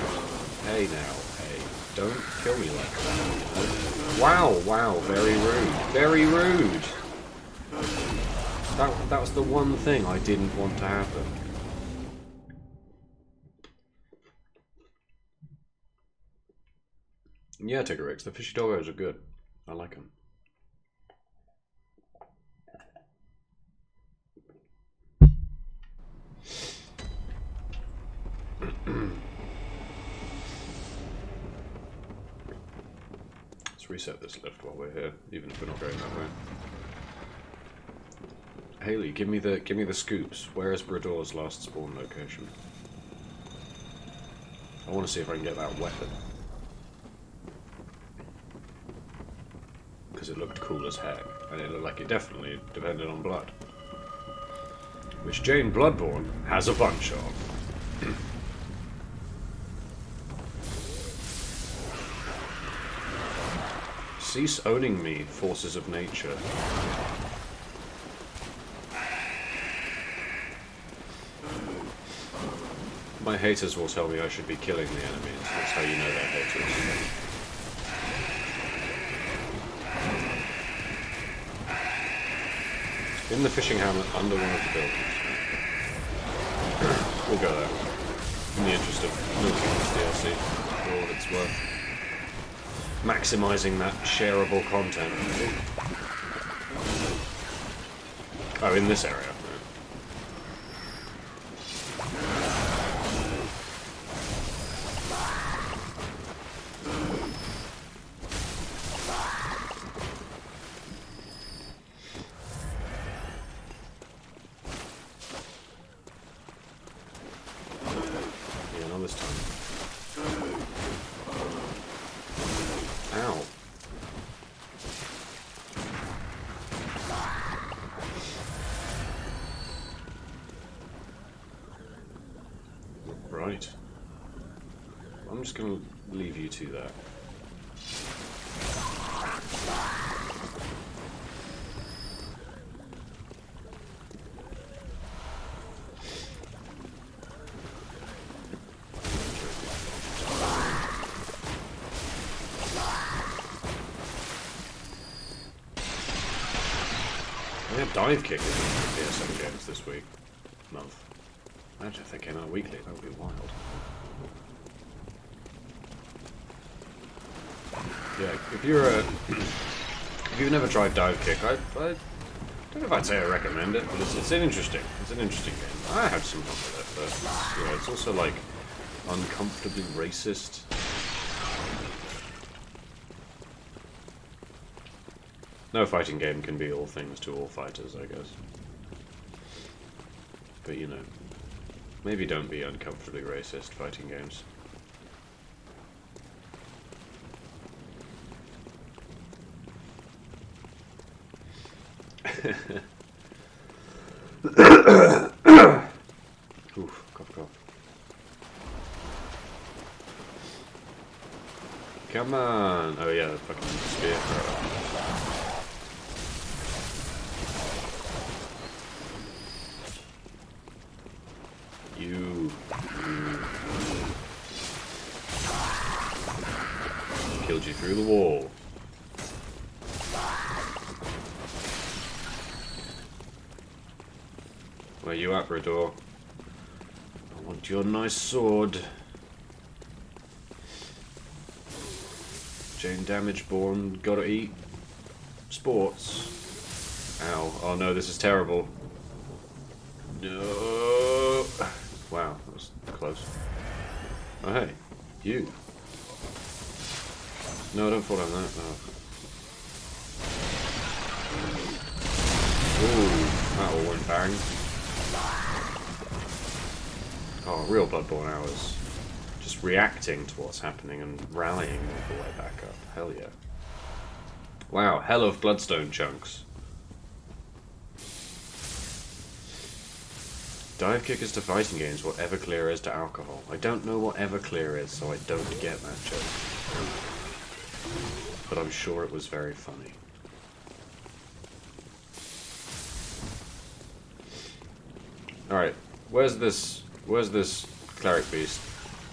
Hey now, hey. Don't kill me like that, you know? Wow, wow, very rude. Very rude! That was the one thing I didn't want to happen. Yeah, Tiggerix, the fishy doggos are good. I like them. Let's reset this lift while we're here, even if we're not going that way. Haley, give me the scoops. Where is Brador's last spawn location? I want to see if I can get that weapon. Because it looked cool as heck, and it looked like it definitely depended on blood. Which Jane Bloodborne has a bunch of. Cease owning me, forces of nature. My haters will tell me I should be killing the enemies. That's how you know they're haters. In the fishing hamlet under one of the buildings. We'll go there. In the interest of milking this DLC for all it's worth. Maximising that shareable content. Oh, in this area. This time. Ow. Right. I'm just gonna leave you two there. We have dive kick in PSN games this week. Month. Imagine if they came out weekly, that would be wild. Yeah, if you're a... if you've never tried dive kick, I don't know if I'd say I recommend it, but it's an interesting game. I had some fun with it, but yeah, it's also like uncomfortably racist. No fighting game can be all things to all fighters, I guess. But you know, maybe don't be uncomfortably racist fighting games. Oof, cough, cough. Come on! Oh yeah, the fucking spear thrower. You. Killed you through the wall. Where you at, Brador? I want your nice sword. Jane Damageborn, gotta eat. Sports. Ow. Oh no, this is terrible. No. Wow, that was close. Oh hey, you. No, don't fall down that. Oh. Ooh, that all went bang. Oh, real Bloodborne hours. Just reacting to what's happening and rallying all the way back up. Hell yeah. Wow, hell of bloodstone chunks. Dive kick is to fighting games what Everclear is to alcohol. I don't know what Everclear is, so I don't get that joke. But I'm sure it was very funny. Alright, where's this cleric beast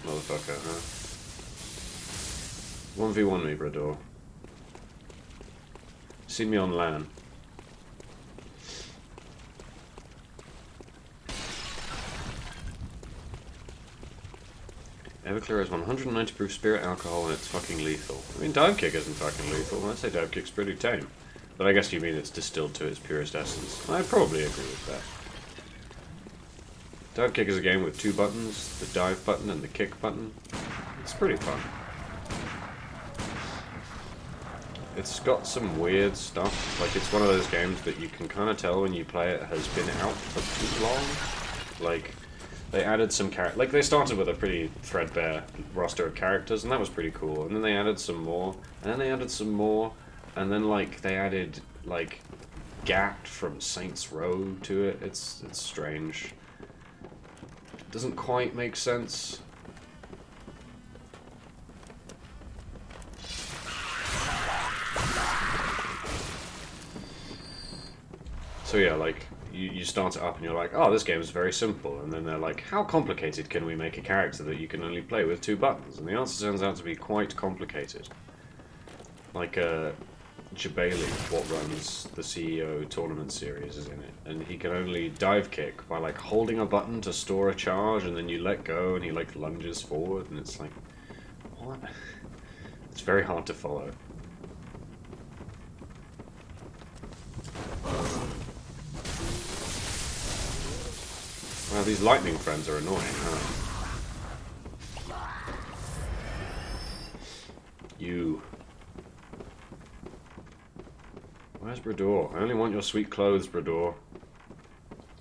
motherfucker, huh? 1v1 me, Brador. See me on LAN. Everclear has 190 proof spirit alcohol and it's fucking lethal. I mean, dive kick isn't fucking lethal. I'd say dive kick's pretty tame. But I guess you mean it's distilled to its purest essence. I'd probably agree with that. Dive kick is a game with two buttons, the dive button and the kick button. It's pretty fun. It's got some weird stuff. Like, it's one of those games that you can kind of tell when you play it has been out for too long. Like, they added some like, they started with a pretty threadbare roster of characters, and that was pretty cool. And then they added some more, and then they added some more, and then, like, they added, like, Gat from Saints Row to it. It's strange. It doesn't quite make sense. So yeah, like, you start it up and you're like, oh, this game is very simple. And then they're like, how complicated can we make a character that you can only play with 2 buttons? And the answer turns out to be quite complicated. Like, Jabali, what runs the CEO tournament series, is in it. And he can only dive kick by, like, holding a button to store a charge, and then you let go, and he, like, lunges forward, and it's like, what? It's very hard to follow. Well, these lightning friends are annoying, huh? You. Where's Brador? I only want your sweet clothes, Brador.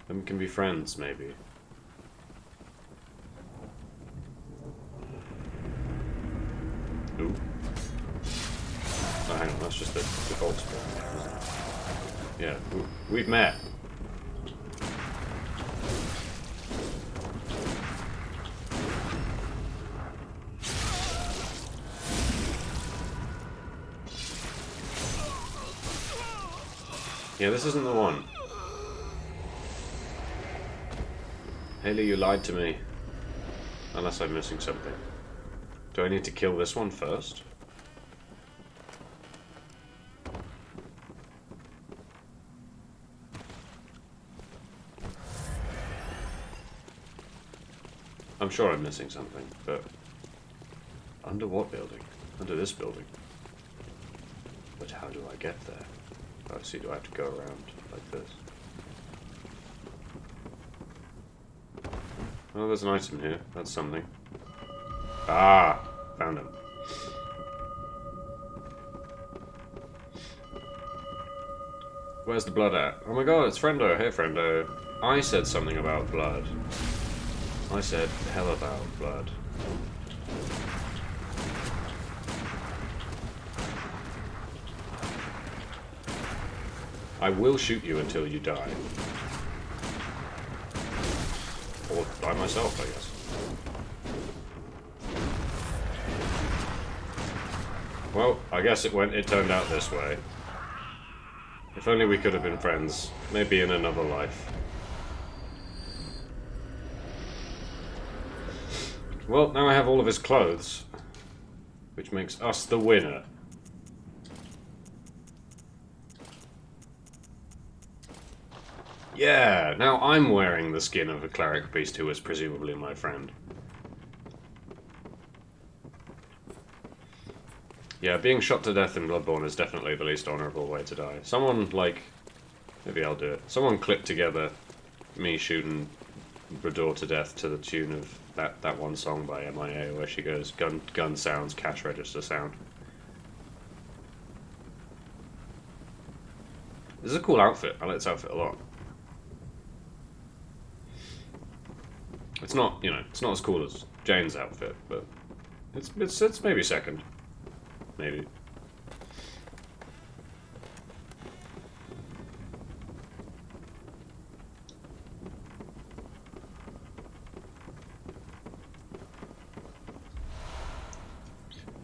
Then we can be friends, maybe. Ooh. Oh, hang on, that's just the default spawn, isn't it? Yeah, ooh, we've met. Yeah, this isn't the one. Haley, you lied to me. Unless I'm missing something. Do I need to kill this one first? I'm sure I'm missing something, but... Under what building? Under this building. But how do I get there? Oh, see, do I have to go around like this? Oh, there's an item here. That's something. Ah! Found him. Where's the blood at? Oh my god, it's Friendo. Hey, Friendo. I said something about blood. I said hell about blood. I will shoot you until you die. Or by myself, I guess. Well, I guess it turned out this way. If only we could have been friends. Maybe in another life. Well, now I have all of his clothes. Which makes us the winner. Yeah, now I'm wearing the skin of a cleric beast who was presumably my friend. Yeah, being shot to death in Bloodborne is definitely the least honourable way to die. Someone, like... Maybe I'll do it. Someone clip together me shooting Brador to death to the tune of that one song by MIA where she goes, gun sounds, cash register sound. This is a cool outfit. I like this outfit a lot. It's not, you know, it's not as cool as Jane's outfit, but it's maybe second. Maybe.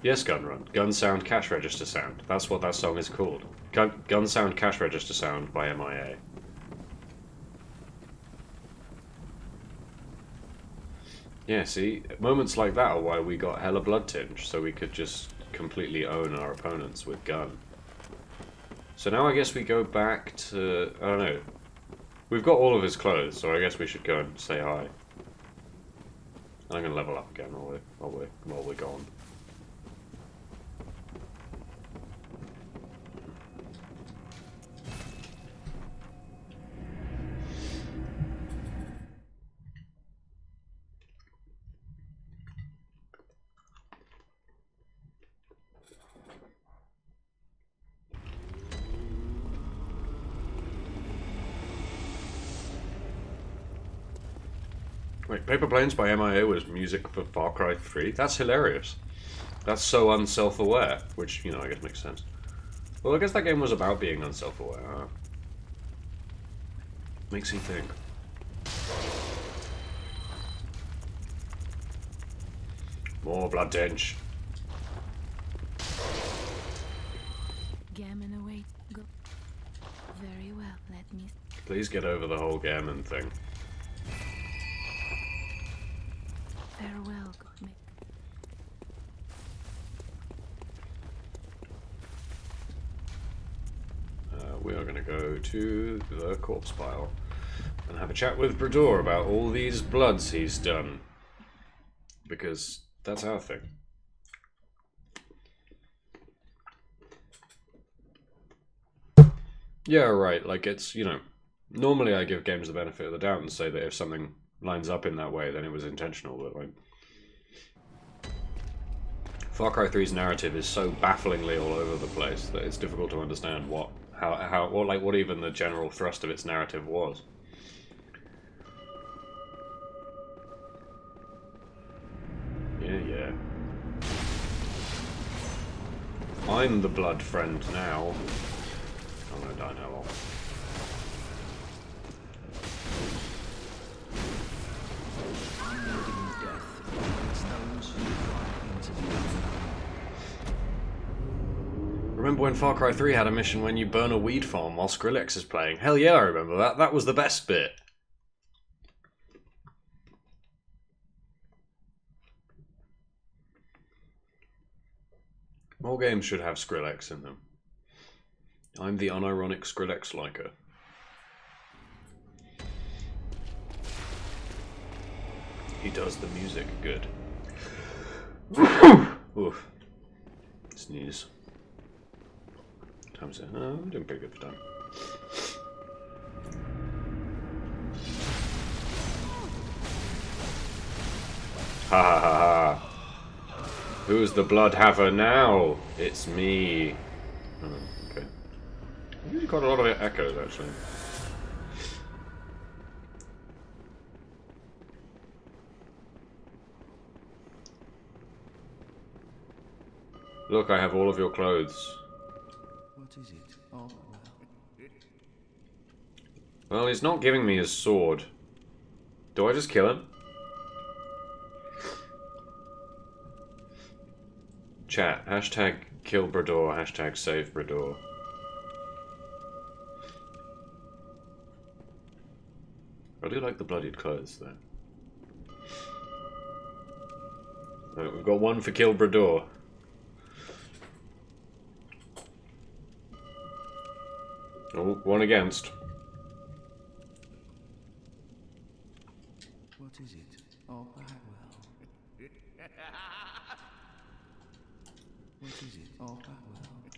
Yes, gun run. Gun sound, cash register sound. That's what that song is called. Gun sound, cash register sound by MIA. Yeah, see, moments like that are why we got hella blood tinge, so we could just completely own our opponents with gun. So now I guess we go back to... I don't know. We've got all of his clothes, so I guess we should go and say hi. I'm gonna level up again while we're gone. Wait, Paper Planes by MIA was music for Far Cry 3? That's hilarious. That's so unself-aware, which, you know, I guess makes sense. Well, I guess that game was about being unself-aware. Makes you think. More blood tinge. Gammon away. Go. Very well. Let me. Please get over the whole gammon thing. Farewell, good mate. We are going to go to the corpse pile and have a chat with Brador about all these bloods he's done. Because that's our thing. Yeah, right, like it's, you know, normally I give games the benefit of the doubt and say that if something lines up in that way, then it was intentional, but like... Far Cry 3's narrative is so bafflingly all over the place that it's difficult to understand what even the general thrust of its narrative was. Yeah. I'm the blood friend now. I'm gonna die now. Remember when Far Cry 3 had a mission when you burn a weed farm while Skrillex is playing? Hell yeah, I remember that. That was the best bit. More games should have Skrillex in them. I'm the unironic Skrillex liker. He does the music good. Oof. Sneeze. Time's in. Oh, I'm doing pretty good for time. Ha ha ha ha. Who's the blood haver now? It's me. Oh, okay. I think you got a lot of echoes actually. Look, I have all of your clothes. What is it? Oh, Well, he's not giving me his sword. Do I just kill him? Chat, hashtag kill Brador, hashtag save Brador. I do like the bloodied clothes, though. Right, we've got one for kill Brador. Oh, one against. what is it? Oh, well. What is it? Oh, well.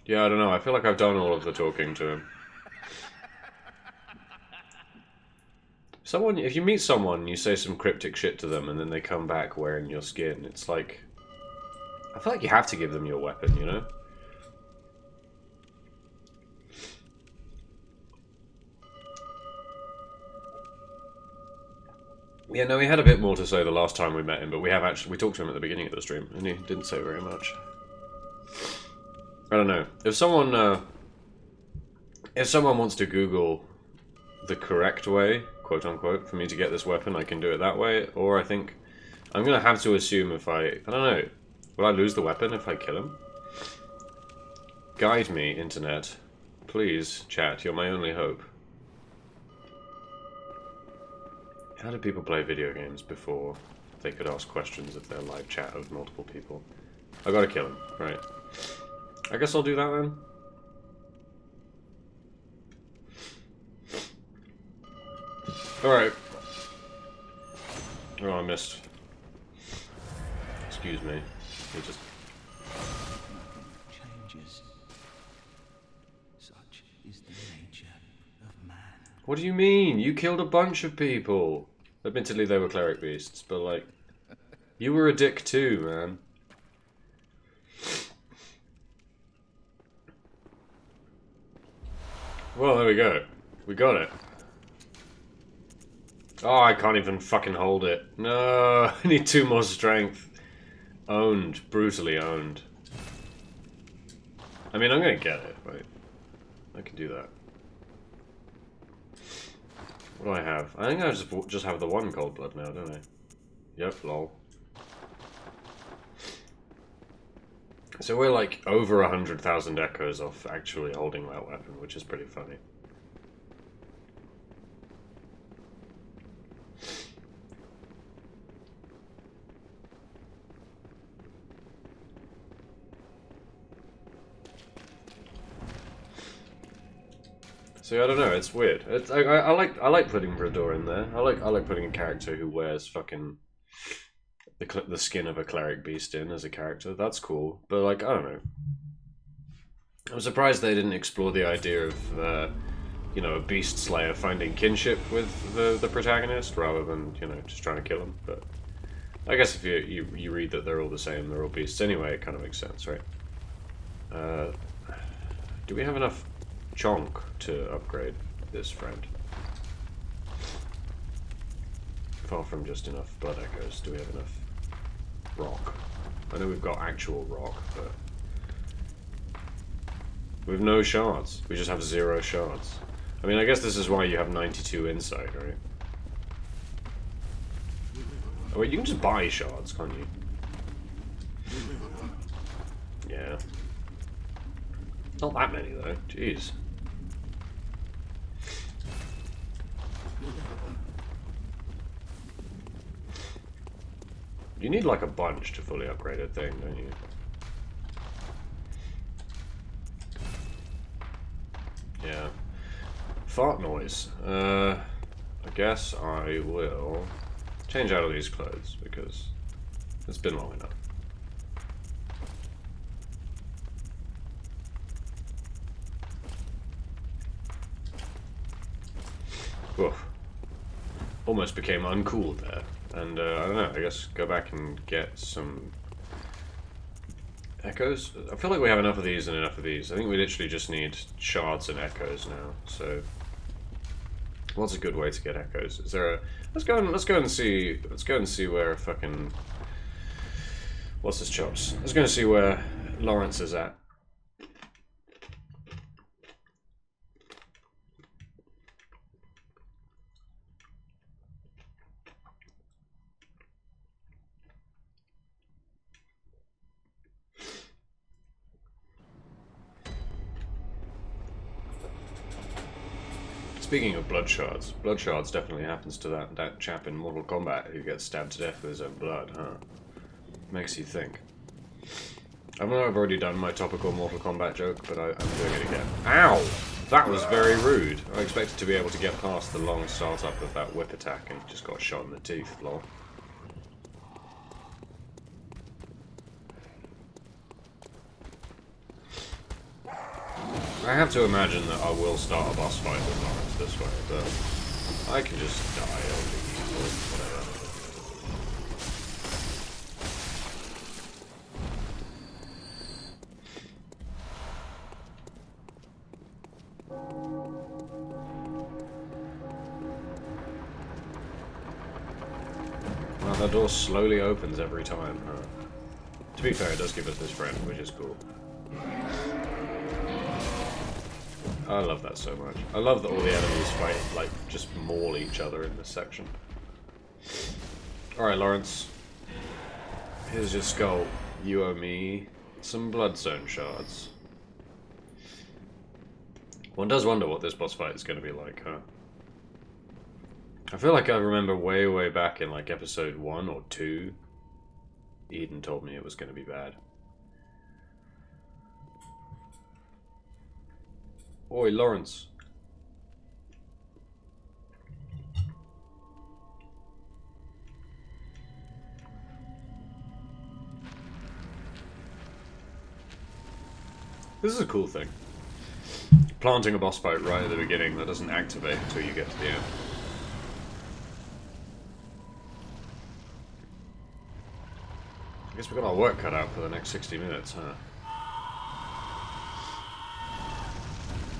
Yeah, I don't know. I feel like I've done all of the talking to him. If you meet someone, you say some cryptic shit to them, and then they come back wearing your skin. It's like... I feel like you have to give them your weapon, you know? Yeah, no, he had a bit more to say the last time we met him, but we talked to him at the beginning of the stream, and he didn't say very much. I don't know. If someone wants to Google the correct way, quote unquote, for me to get this weapon, I can do it that way, or I think I'm gonna have to assume if I don't know, will I lose the weapon if I kill him? Guide me, internet. Please, chat, you're my only hope. How did people play video games before they could ask questions of their live chat of multiple people? I gotta kill him, right. I guess I'll do that then. Alright. Oh, I missed. Excuse me. It just... Nothing changes. Such is the nature of man. What do you mean? You killed a bunch of people. Admittedly, they were cleric beasts, but like... You were a dick too, man. Well, there we go. We got it. Oh, I can't even fucking hold it. No, I need 2 more strength. Owned. Brutally owned. I mean, I'm gonna get it, right? I can do that. What do I have? I think I just have the 1 cold blood now, don't I? Yep, lol. So we're like over 100,000 echoes off actually holding that weapon, which is pretty funny. See, I don't know. It's weird. I like putting Brador in there. I like putting a character who wears fucking the skin of a cleric beast in as a character. That's cool. But like, I don't know. I'm surprised they didn't explore the idea of you know, a beast slayer finding kinship with the protagonist rather than, you know, just trying to kill him. But I guess if you read that they're all the same, they're all beasts anyway, it kind of makes sense, right? Do we have enough chonk to upgrade this friend? Far from just enough blood echoes. Do we have enough rock? I know we've got actual rock, but we have no shards. We just have 0 shards. I mean, I guess this is why you have 92 insight, right? Oh wait, you can just buy shards, can't you? Yeah. Not that many though, jeez. You need like a bunch to fully upgrade a thing, don't you? Yeah. Fart noise. I guess I will change out of these clothes because it's been long enough. Oof. Almost became uncool there. And I don't know, I guess go back and get some echoes. I feel like we have enough of these and enough of these. I think we literally just need shards and echoes now. So what's a good way to get echoes? Is there a let's go and see where fucking what's his chops? Let's go and see where Laurence is at. Speaking of blood shards definitely happens to that chap in Mortal Kombat who gets stabbed to death with his own blood, huh? Makes you think. I know I've already done my topical Mortal Kombat joke, but I'm doing it again. Ow! That was very rude. I expected to be able to get past the long start-up of that whip attack and just got shot in the teeth, lol. I have to imagine that I will start a boss fight with Laurence this way, but I can just die or whatever. Well, that door slowly opens every time, huh? To be fair, it does give us this friend, which is cool. I love that so much. I love that all the enemies fight, like, just maul each other in this section. Alright, Laurence. Here's your skull. You owe me some bloodstone shards. One does wonder what this boss fight is going to be like, huh? I feel like I remember way back in, like, episode 1 or 2, Eden told me it was going to be bad. Oi, Laurence. This is a cool thing. Planting a boss fight right at the beginning that doesn't activate until you get to the end. I guess we've got our work cut out for the next 60 minutes, huh?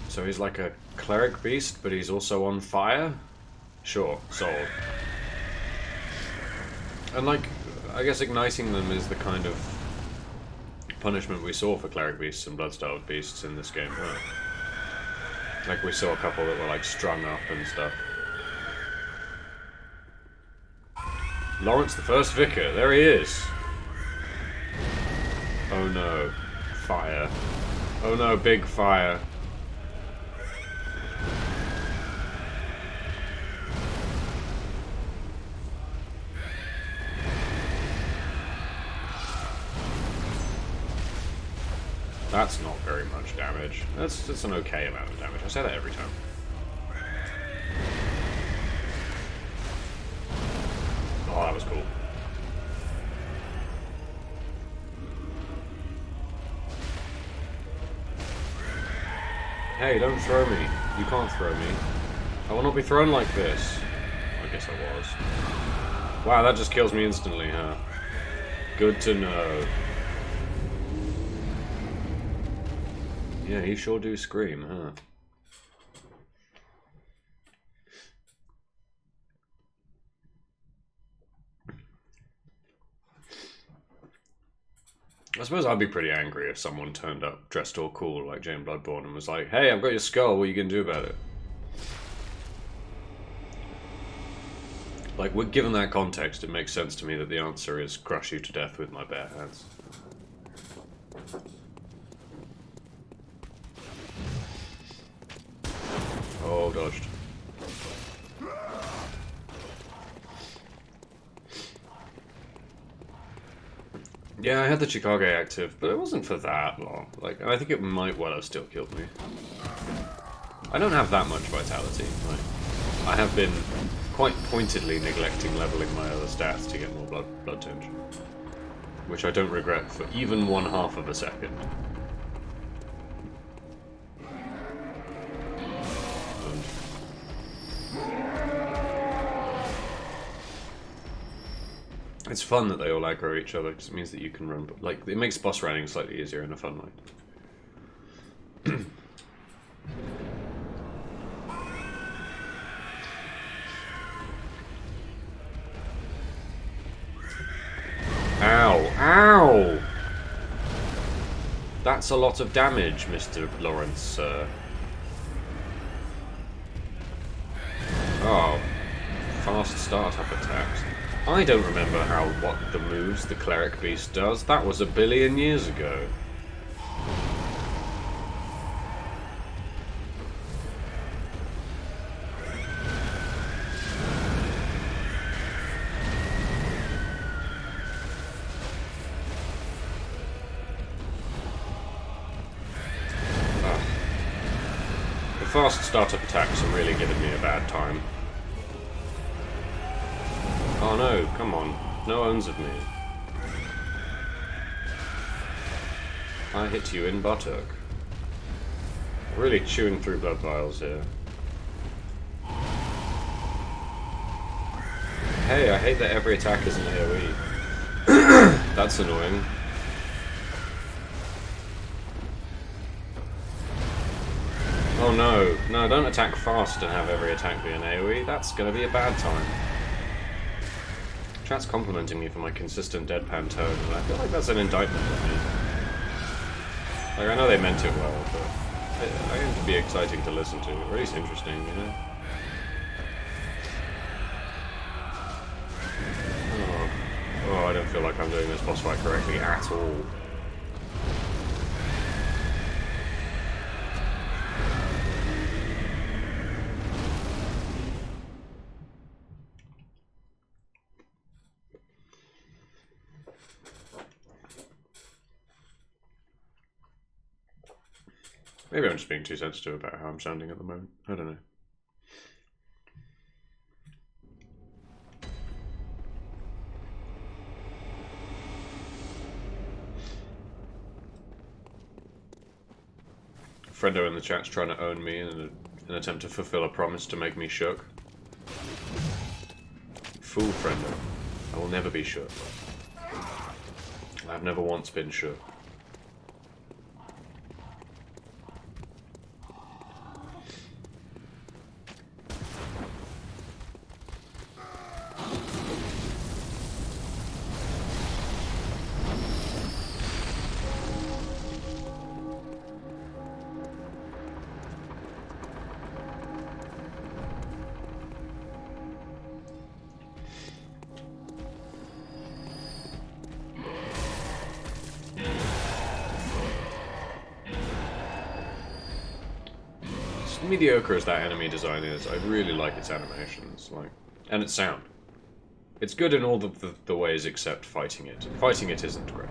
So he's like a cleric beast, but he's also on fire? Sure, sold. And like, I guess igniting them is the kind of punishment we saw for cleric beasts and blood-starved beasts in this game, right? Like we saw a couple that were like strung up and stuff. Laurence the First Vicar, there he is! Oh no, fire. Oh no, big fire. That's not very much damage. That's an okay amount of damage. I say that every time. Hey, don't throw me. You can't throw me. I will not be thrown like this. I guess I was. Wow, that just kills me instantly, huh? Good to know. Yeah, you sure do scream, huh? I suppose I'd be pretty angry if someone turned up dressed all cool like Jane Bloodborne and was like, hey, I've got your skull, what are you going to do about it? Like, given that context, it makes sense to me that the answer is crush you to death with my bare hands. Oh, dodged. Yeah, I had the Chicago active, but it wasn't for that long. Like, I think it might well have still killed me. I don't have that much vitality. Like, I have been quite pointedly neglecting leveling my other stats to get more blood tinge, which I don't regret for even 1/2 of a second. It's fun that they all aggro each other because it means that you can run. Like, it makes boss running slightly easier in a fun way. Ow! Ow! That's a lot of damage, Mr. Laurence. Oh. Fast startup attacks. I don't remember what the moves the Cleric Beast does. That was 1 billion years ago. The fast startup attacks are really giving me a bad time. Oh no, come on. No owns of me. I hit you in buttock. Really chewing through blood vials here. Hey, I hate that every attack is an AoE. That's annoying. Oh no. No, don't attack fast and have every attack be an AoE. That's gonna be a bad time. Chat's complimenting me for my consistent deadpan tone, and I feel like that's an indictment of me. Like, I know they meant it well, but I aim to be exciting to listen to, or at least interesting, you know? Oh, I don't feel like I'm doing this boss fight correctly at all. Maybe I'm just being too sensitive about how I'm sounding at the moment. I don't know. Friendo in the chat's trying to own me in an attempt to fulfill a promise to make me shook. Fool, Friendo. I will never be shook. I've never once been shook. Mediocre as that enemy design is, I really like its animations, and its sound. It's good in all the ways except fighting it. Fighting it isn't great.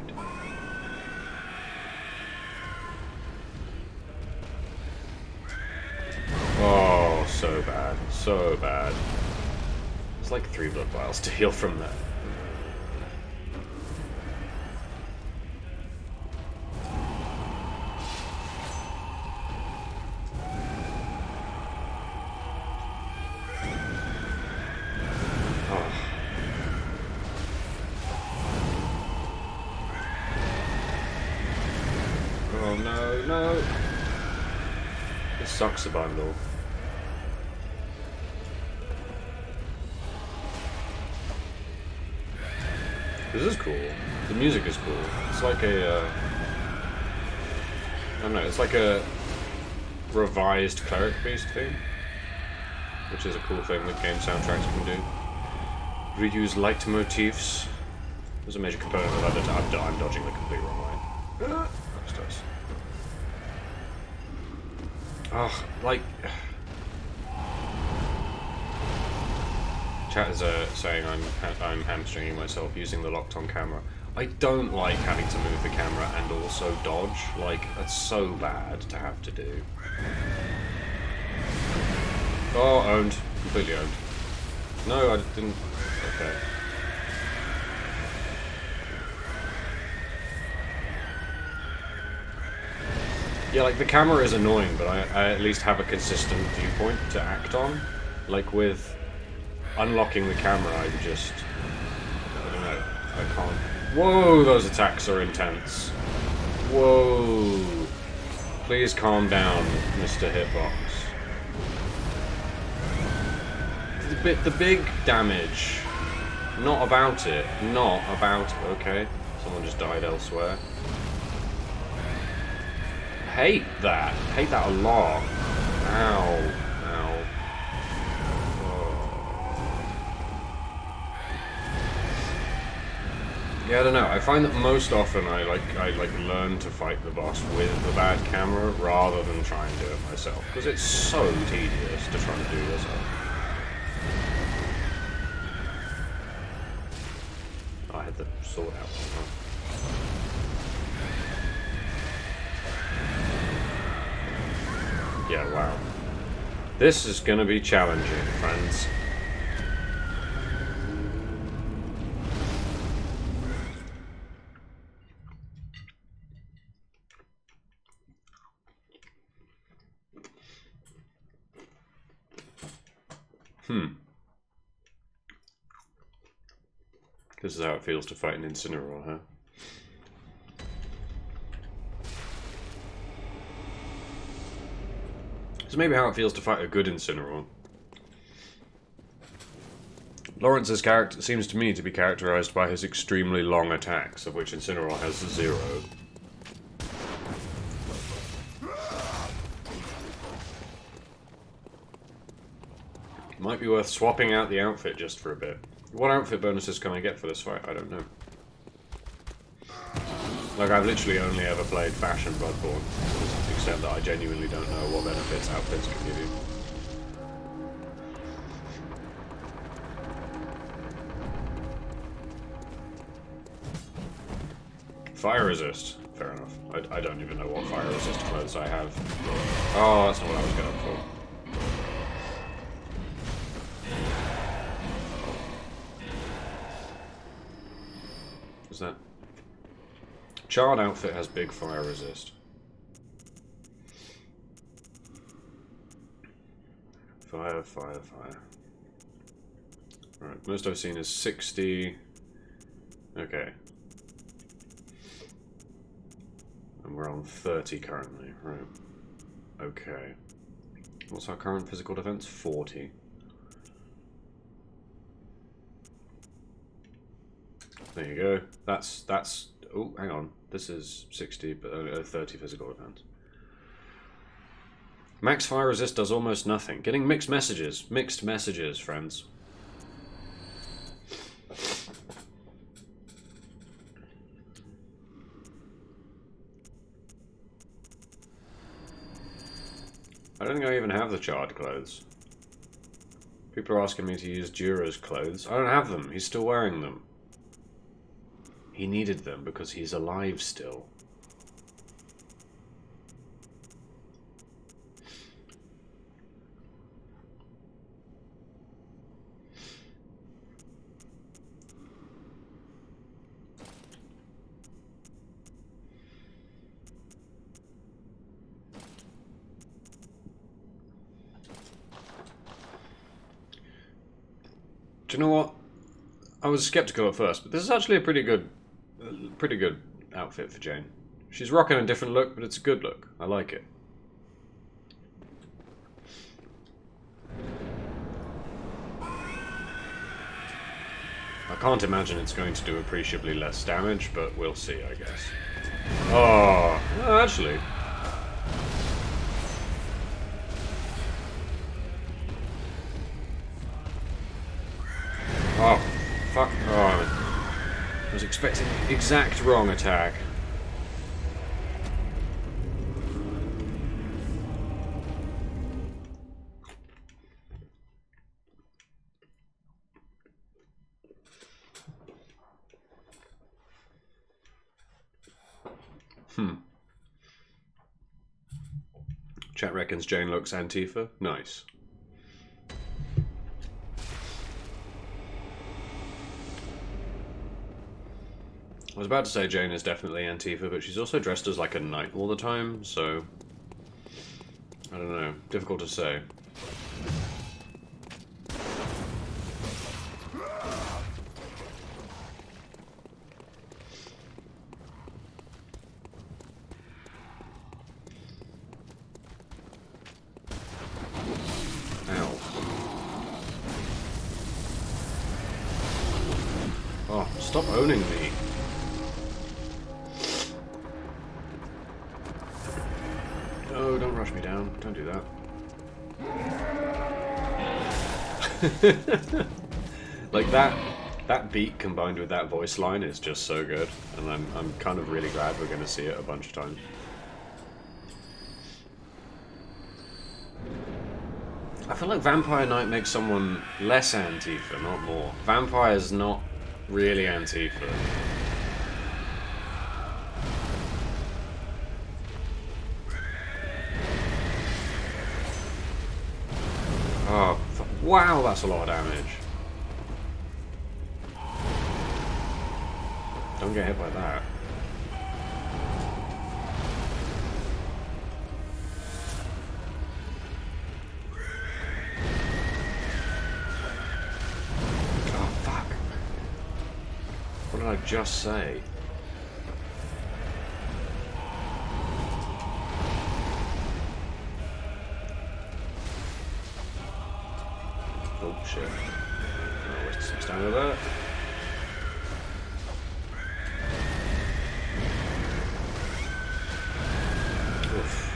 Oh, so bad. So bad. It's like 3 blood vials to heal from that. no, no. This sucks a bundle. This is cool. The music is cool. It's like a, I don't know, it's like a revised Cleric Beast theme, which is a cool thing that game soundtracks can do. Reuse leitmotifs. There's a major component of that. I'm dodging the complete wrong way. Ugh, like... Chat is saying I'm hamstringing myself using the locked-on camera. I don't like having to move the camera and also dodge. Like, that's so bad to have to do. Oh, owned. Completely owned. No, I didn't... Okay. Yeah, like, the camera is annoying, but I at least have a consistent viewpoint to act on. Like, with unlocking the camera, I just... I don't know. I can't... Whoa, those attacks are intense. Whoa. Please calm down, Mr. Hitbox. The big damage. Not about it. Not about it. Okay. Someone just died elsewhere. Hate that. Hate that a lot. Ow. Ow. Yeah, I don't know. I find that most often I learn to fight the boss with the bad camera rather than try and do it myself, because it's so tedious to try and do this. I had the sword out. Yeah, wow. This is gonna be challenging, friends. This is how it feels to fight an Incineroar, huh? This is maybe how it feels to fight a good Incineroar. Laurence's character seems to me to be characterized by his extremely long attacks, of which Incineroar has 0. Might be worth swapping out the outfit just for a bit. What outfit bonuses can I get for this fight? I don't know. Like, I've literally only ever played Fashion Bloodborne, to the extent that I genuinely don't know what benefits outfits can give you. Fire resist. Fair enough. I don't even know what fire resist clothes I have. Oh, that's not what I was going for. What's that? Charred outfit has big fire resist. Fire, fire, fire. Alright, most I've seen is 60. Okay. And we're on 30 currently, right. Okay. What's our current physical defense? 40. There you go. That's oh, hang on. This is 60, but 30 physical defense. Max fire resist does almost nothing. Getting mixed messages. Mixed messages, friends. I don't think I even have the charred clothes. People are asking me to use Jura's clothes. I don't have them. He's still wearing them. He needed them because he's alive still. Do you know what? I was skeptical at first, but this is actually a pretty good outfit for Jane. She's rocking a different look, but it's a good look. I like it. I can't imagine it's going to do appreciably less damage, but we'll see, I guess. Oh, no, actually. Oh, fuck. Oh, I was expecting the exact wrong attack. Chat reckons Jane looks Antifa. Nice. I was about to say Jane is definitely Antifa, but she's also dressed as like a knight all the time, so... I don't know. Difficult to say. Oh, stop owning me. No, don't rush me down. Don't do that. Like that beat combined with that voice line is just so good, and I'm kind of really glad we're going to see it a bunch of times. I feel like Vampire Knight makes someone less Antifa, not more. Vampire's not really Antifa. Oh, wow, that's a lot of damage. Don't get hit by that. Oh, fuck. What did I just say? Oh, shit. Oh, what's the stand of that? Oof.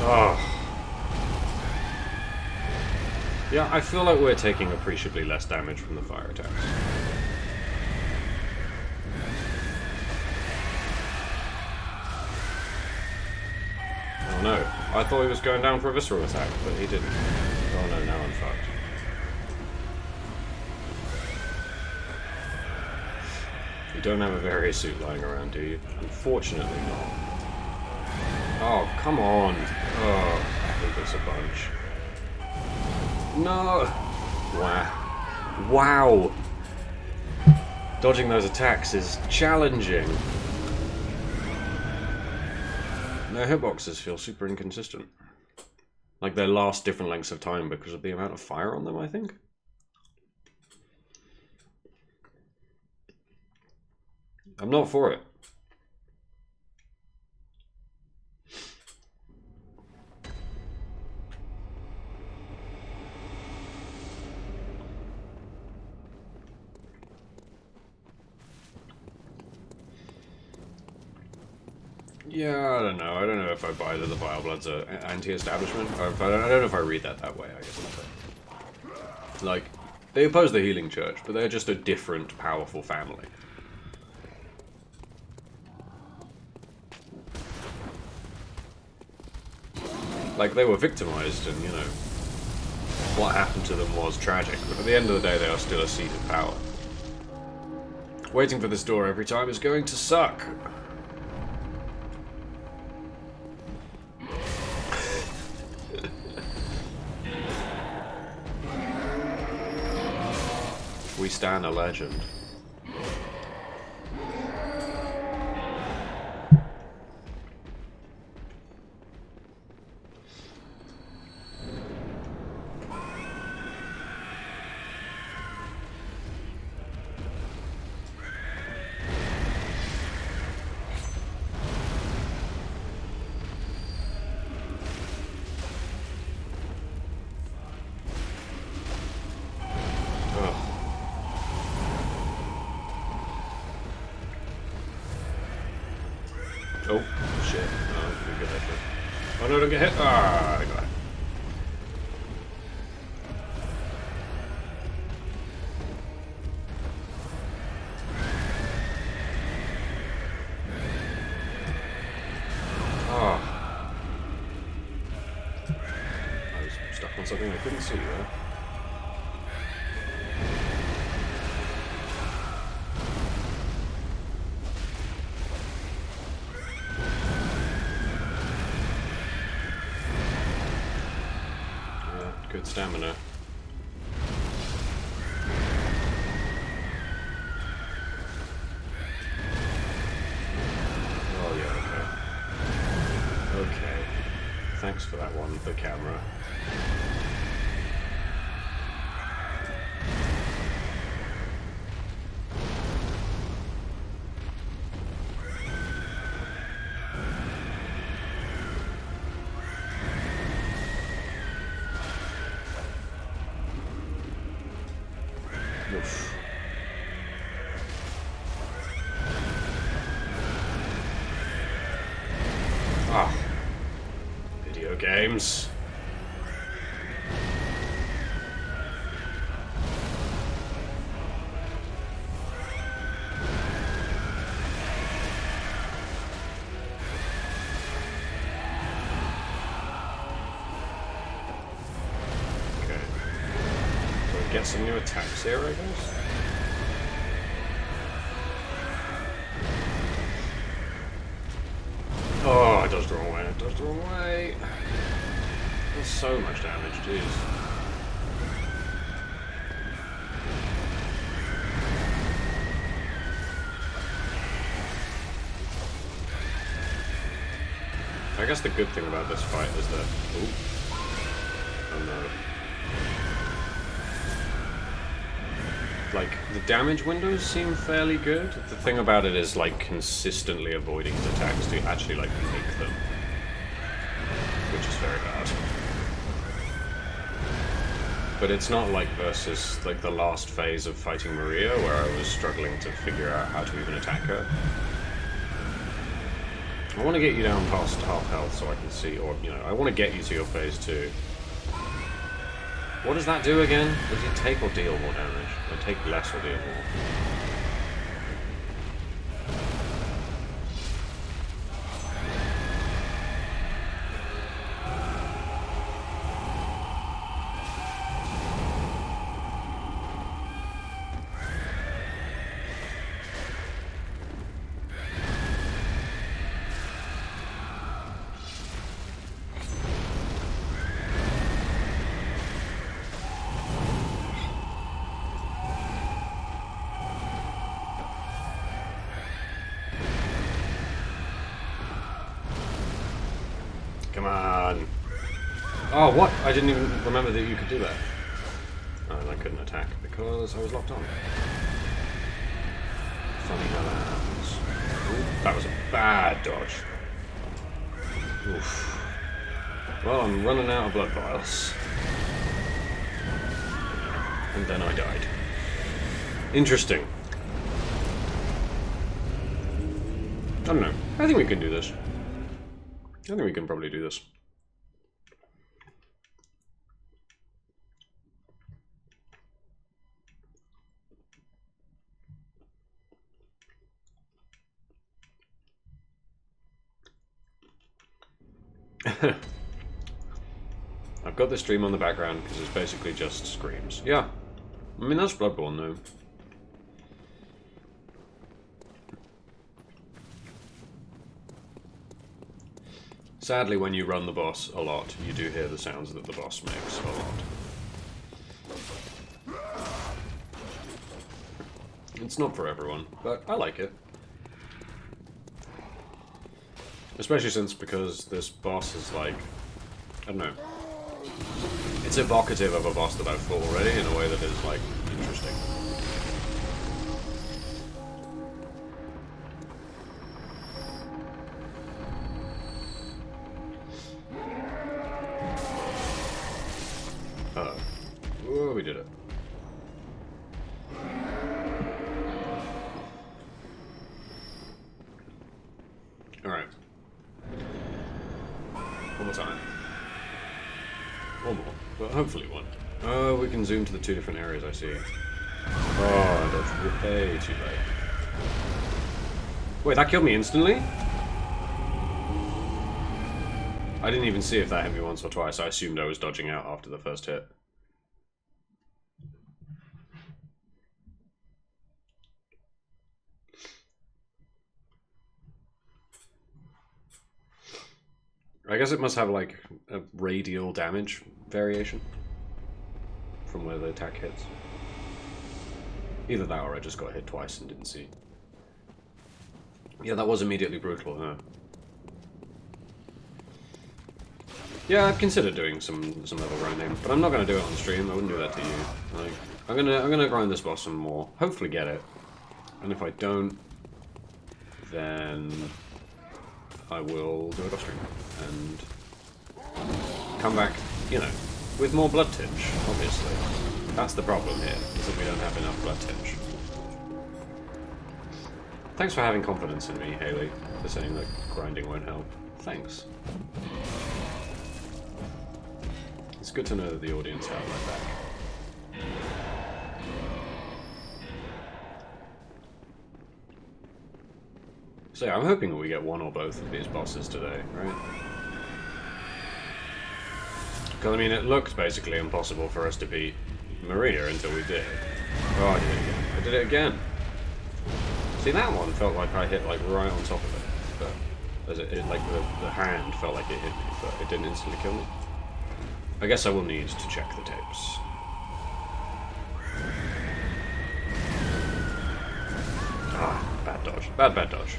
Oh. Yeah, I feel like we're taking appreciably less damage from the fire attacks. Oh no, I thought he was going down for a visceral attack, but he didn't. Oh no, now I'm fucked. You don't have a Varia suit lying around, do you? Unfortunately not. Oh, come on. Oh, I hate this a bunch. No! Wow. Wow! Dodging those attacks is challenging. Their hitboxes feel super inconsistent. Like they last different lengths of time because of the amount of fire on them, I think. I'm not for it. Yeah, I don't know. I don't know if I buy that the Vilebloods are anti-establishment, or if I don't know if I read that way, I guess. Like, they oppose the Healing Church, but they're just a different, powerful family. Like, they were victimized, and, you know, what happened to them was tragic, but at the end of the day, they are still a seat of power. Waiting for this door every time is going to suck. We stand a legend. Oh no, don't get hit! Ah, I got it. Ah. I was stuck on something I couldn't see there. Good stamina. Oh yeah, okay. Okay. Thanks for that one, the camera. Oof. Ah. Video games. Okay. So get some new attacks here, I guess? Oh, it does the wrong way, it does the wrong way. That's so much damage, jeez. I guess the good thing about this fight is that... Ooh. Oh no. Like, the damage windows seem fairly good. The thing about it is, like, consistently avoiding his attacks to actually, like, make them. Which is very bad. But it's not like versus, like, the last phase of fighting Maria, where I was struggling to figure out how to even attack her. I want to get you down past half health so I can see, or, you know, I want to get you to your phase 2. What does that do again? Does it take or deal more damage? Or take less or deal more? Come on. Oh, what? I didn't even remember that you could do that. Oh, and I couldn't attack because I was locked on. Funny how that happens. Ooh, that was a bad dodge. Oof. Well, I'm running out of blood vials. And then I died. Interesting. I don't know. I think we can do this. I think we can probably do this. I've got the stream on the background because it's basically just screams. Yeah. I mean, that's Bloodborne, though. Sadly, when you run the boss a lot, you do hear the sounds that the boss makes a lot. It's not for everyone, but I like it. Especially because this boss is like, I don't know. It's evocative of a boss that I've fought already in a way that is, like, interesting. Oh, we did it. Alright. One more time. One more, but hopefully one. Oh, we can zoom to the 2 different areas, I see. Oh, that's way too late. Wait, that killed me instantly? I didn't even see if that hit me once or twice. I assumed I was dodging out after the first hit. I guess it must have like a radial damage variation from where the attack hits. Either that or I just got hit twice and didn't see. Yeah, that was immediately brutal, huh? Yeah, I've considered doing some level grinding, but I'm not gonna do it on stream. I wouldn't do that to you. Like, I'm gonna grind this boss some more. Hopefully get it. And if I don't, then I will do it off stream and come back, you know, with more blood tinge. Obviously, that's the problem here. Is that we don't have enough blood tinge. Thanks for having confidence in me, Haley, for saying that grinding won't help. Thanks. It's good to know that the audience have my back. So yeah, I'm hoping that we get one or both of these bosses today, right? Because I mean, it looked basically impossible for us to beat Maria until we did. Oh, I did it again. I did it again. See, that one felt like I hit like right on top of it, but as it like the hand felt like it hit me, but it didn't instantly kill me. I guess I will need to check the tapes. Ah, bad dodge. Bad dodge.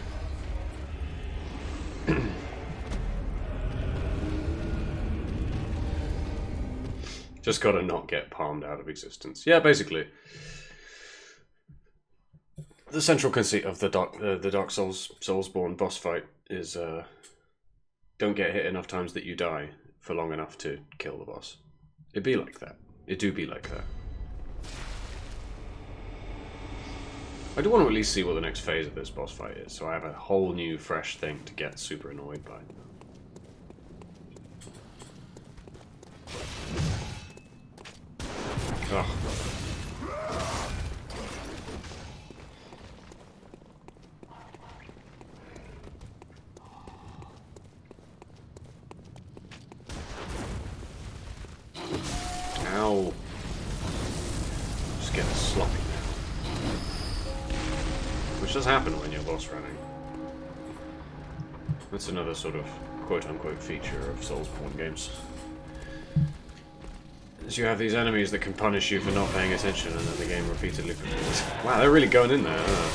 Just gotta not get palmed out of existence. Yeah, basically. The central conceit of the Dark Soulsborne boss fight is don't get hit enough times that you die for long enough to kill the boss. It be like that. It do be like that. I do want to at least see what the next phase of this boss fight is, so I have a whole new, fresh thing to get super annoyed by. Ugh. Ow. Just getting sloppy now. Which does happen when you're boss running. That's another sort of quote-unquote feature of Soulsborne games. Is you have these enemies that can punish you for not paying attention, and then the game repeatedly... Wow, they're really going in there, huh?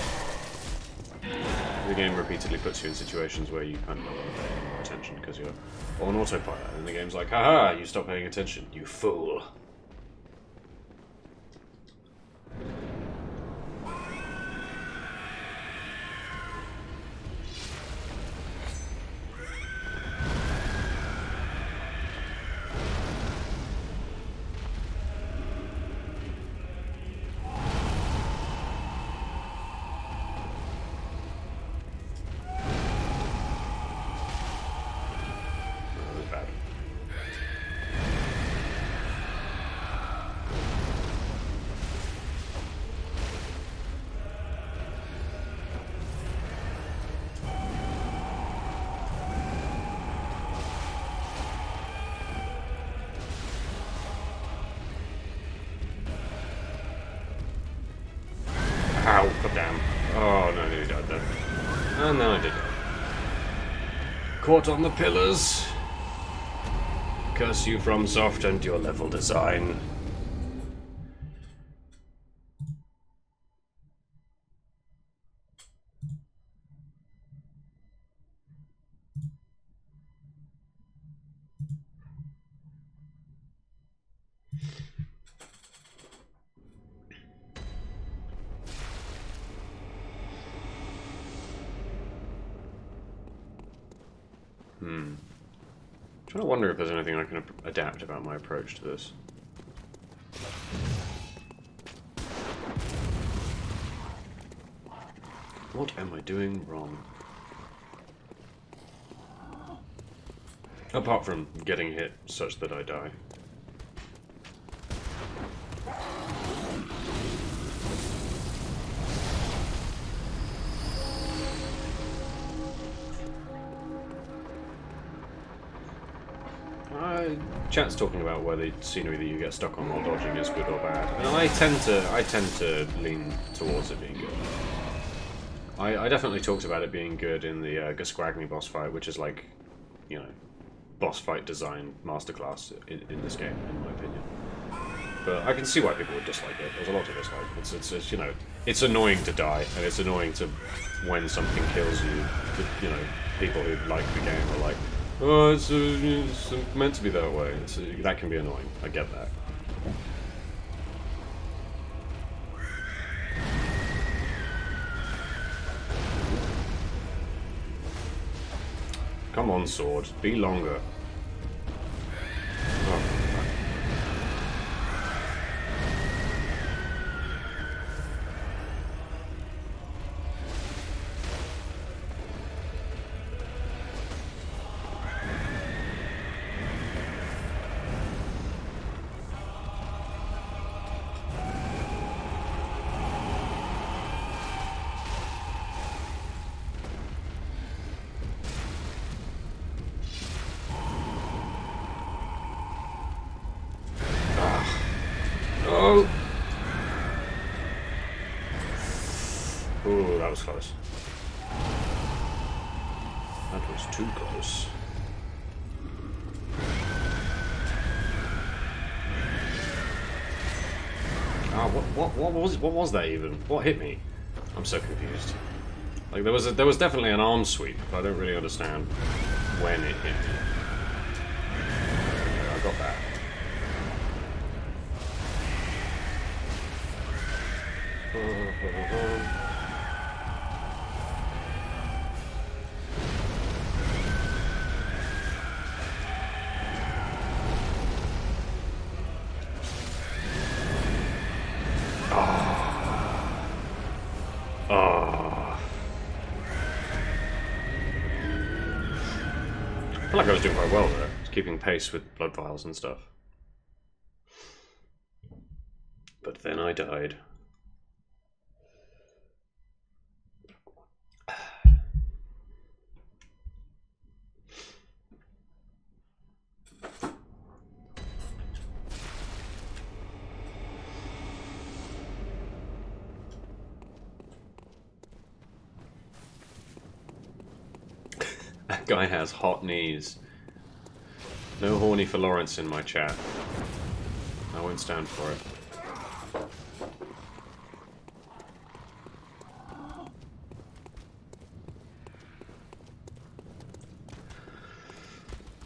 The game repeatedly puts you in situations where you kind of don't want to pay any more attention because you're on autopilot, and the game's like, haha, you stop paying attention, you fool. Ow, god damn. Oh, no, I nearly died there. And then I did. Caught on the pillars. Curse you FromSoft and your level design. I'm trying to wonder if there's anything I can adapt about my approach to this. What am I doing wrong? Apart from getting hit such that I die. Chat's talking about whether the scenery that you get stuck on while dodging is good or bad, and I tend to lean towards it being good. I definitely talked about it being good in the Gasquagni boss fight, which is like, you know, boss fight design masterclass in this game, in my opinion. But I can see why people would dislike it. There's a lot to dislike. It's you know, it's annoying to die, and it's annoying to when something kills you. You know, people who like the game are like, oh, it's meant to be that way. That can be annoying. I get that. Come on, sword. Be longer. Oh. Ooh, that was close. That was too close. Ah, what was that even? What hit me? I'm so confused. Like there was definitely an arm sweep, but I don't really understand when it hit me. Okay, I got that. I feel like I was doing quite well there, just keeping pace with blood vials and stuff. But then I died. That guy has hot knees. No horny for Laurence in my chat. I won't stand for it.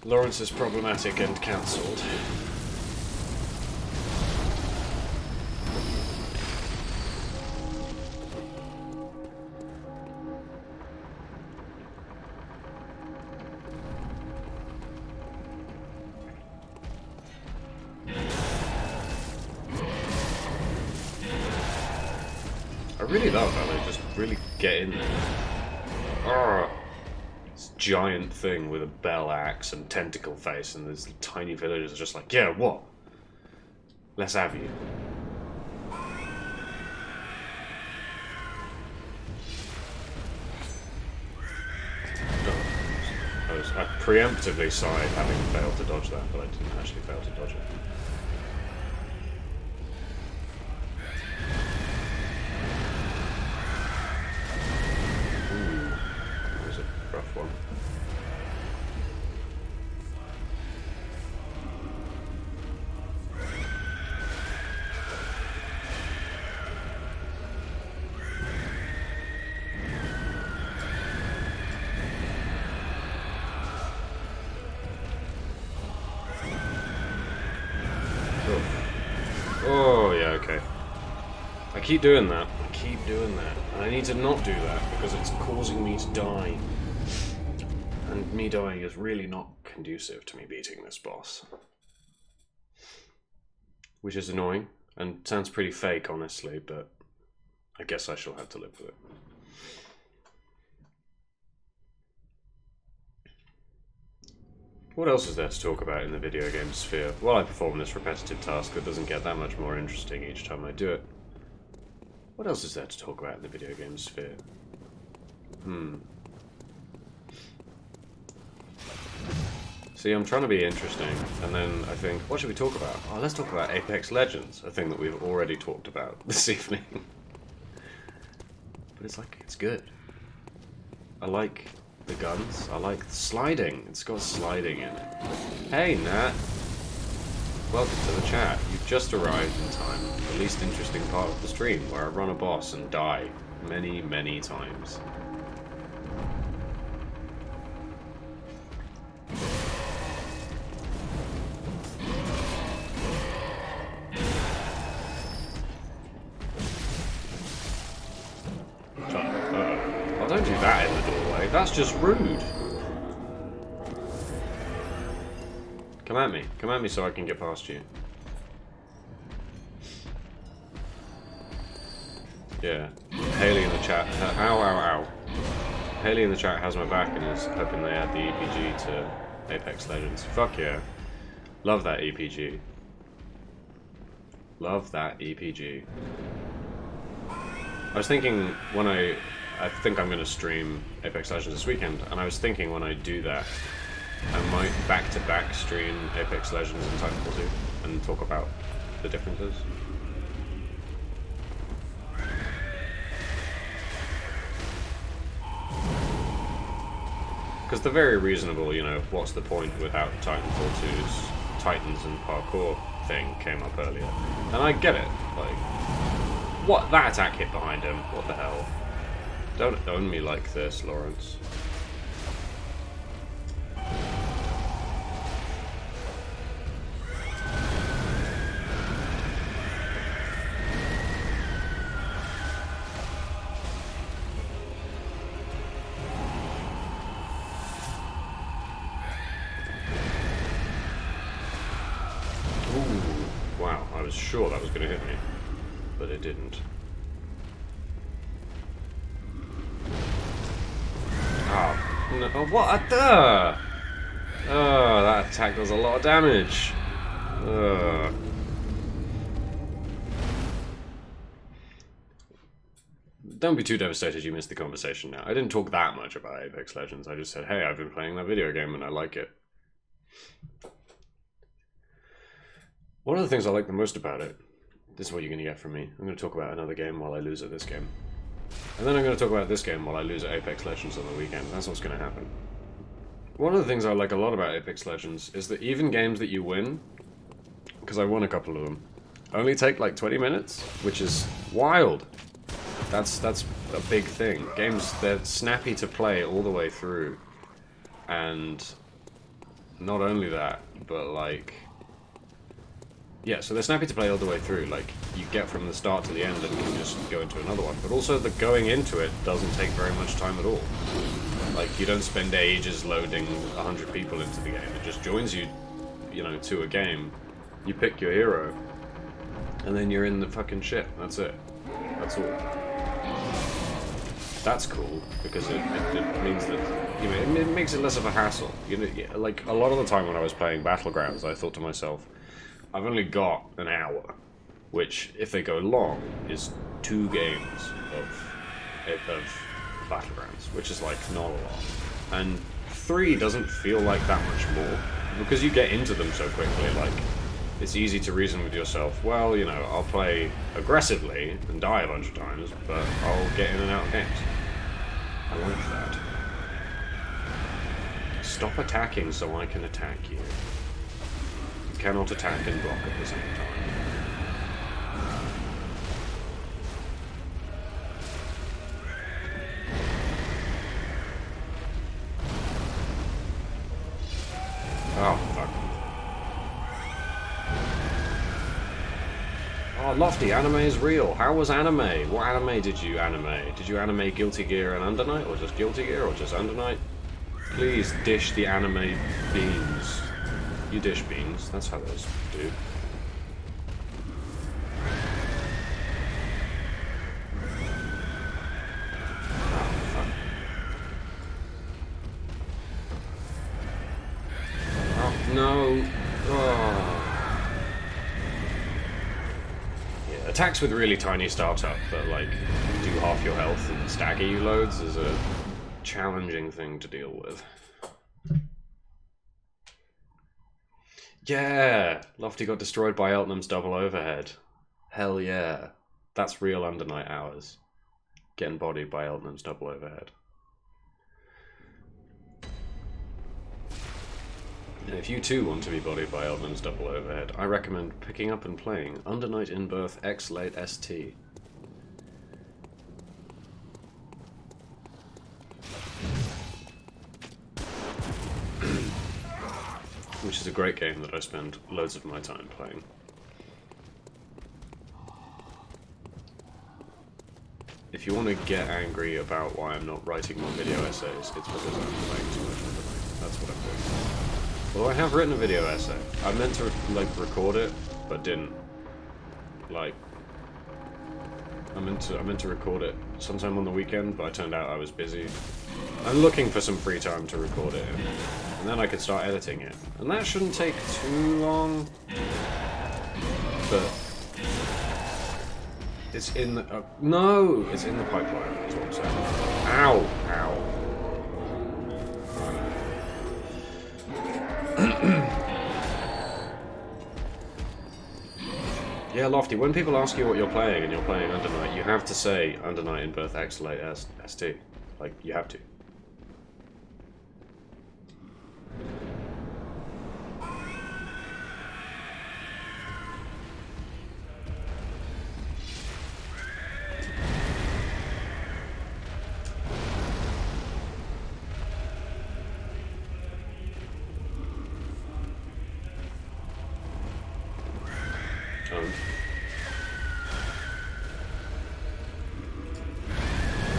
Laurence is problematic and cancelled. I really love how they just really get in there. Arrgh. This giant thing with a bell axe and tentacle face, and these tiny villagers are just like, yeah, what? Let's have you. I preemptively sighed having failed to dodge that, but I didn't actually fail to dodge it. Rough one. Oh, yeah, okay. I keep doing that. I keep doing that. And I need to not do that because it's causing me to die. And me dying is really not conducive to me beating this boss. Which is annoying, and sounds pretty fake, honestly, but I guess I shall have to live with it. What else is there to talk about in the video game sphere? Well, I perform this repetitive task that doesn't get that much more interesting each time I do it. What else is there to talk about in the video game sphere? See, I'm trying to be interesting, and then I think, what should we talk about? Oh, let's talk about Apex Legends, a thing that we've already talked about this evening. But it's like, it's good. I like the guns, I like the sliding. It's got sliding in it. Hey, Nat. Welcome to the chat. You've just arrived in time. The least interesting part of the stream, where I run a boss and die many, many times. Oh, don't do that in the doorway. That's just rude. Come at me. Come at me so I can get past you. Yeah. Haley in the chat. Ow, ow, ow. Haley in the chat has my back and is hoping they add the EPG to Apex Legends. Fuck yeah. Love that EPG. Love that EPG. I was thinking when I think I'm going to stream Apex Legends this weekend, and I was thinking when I do that, I might back-to-back stream Apex Legends and Titanfall 2 and talk about the differences. Because they're very reasonable, you know, what's the point without Titanfall 2's Titans and parkour thing came up earlier. And I get it, like, what? That attack hit behind him, what the hell? Don't own me like this, Laurence. Wow, I was sure that was going to hit me, but it didn't. Oh, no, what? Oh, that attack does a lot of damage. Don't be too devastated you missed the conversation now. I didn't talk that much about Apex Legends. I just said, hey, I've been playing that video game and I like it. One of the things I like the most about it, this is what you're going to get from me. I'm going to talk about another game while I lose at this game. And then I'm going to talk about this game while I lose at Apex Legends on the weekend. That's what's going to happen. One of the things I like a lot about Apex Legends is that even games that you win, because I won a couple of them, only take like 20 minutes, which is wild. That's a big thing. Games, they're snappy to play all the way through. And not only that, but like... yeah, so they're snappy to play all the way through. Like, you get from the start to the end and can just go into another one. But also, the going into it doesn't take very much time at all. Like, you don't spend ages loading 100 people into the game. It just joins you, you know, to a game. You pick your hero, and then you're in the fucking shit. That's it. That's all. That's cool, because it means that, you know, it makes it less of a hassle. You know, like, a lot of the time when I was playing Battlegrounds, I thought to myself, I've only got an hour, which, if they go long, is 2 games of Battlegrounds, which is, like, not a lot. And 3 doesn't feel like that much more, because you get into them so quickly, like, it's easy to reason with yourself, well, you know, I'll play aggressively and die a bunch of times, but I'll get in and out of games. I like that. Stop attacking so I can attack you. You cannot attack and block at the same time. Oh, fuck. Oh, Lofty, anime is real. How was anime? What anime did you animate? Did you animate Guilty Gear and Under Night? Or just Guilty Gear? Or just Under Night? Please dish the anime beans. You dish beans. That's how those do. Oh, fuck. Oh. Yeah, attacks with really tiny startup that like do half your health and stagger you loads is a challenging thing to deal with. Yeah, Lofty got destroyed by Eltnam's double overhead. Hell yeah, that's real Undernight hours. Getting bodied by Eltnam's double overhead. And if you too want to be bodied by Eltnam's double overhead, I recommend picking up and playing Undernight in Birth X Late ST. Which is a great game that I spend loads of my time playing. If you want to get angry about why I'm not writing more video essays, it's because I'm playing too much Undernight. That's what I'm doing. Although I have written a video essay. I meant to like record it, but didn't. Like, I meant to record it sometime on the weekend, but it turned out I was busy. I'm looking for some free time to record it, and then I could start editing it. And that shouldn't take too long. But it's in the no, it's in the pipeline. That's what I'm saying. Ow, ow. Yeah, Lofty, when people ask you what you're playing and you're playing Undernight, you have to say Undernight in Birth X Late ST. Like, you have to.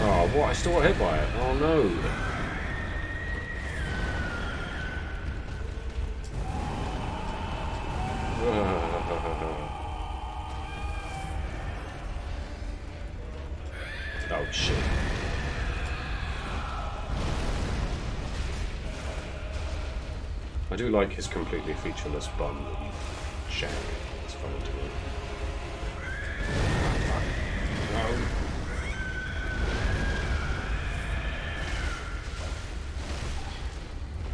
Oh, what? I still got hit by it. Oh no. Oh shit. I do like his completely featureless bum and shag. It's fun to me. No.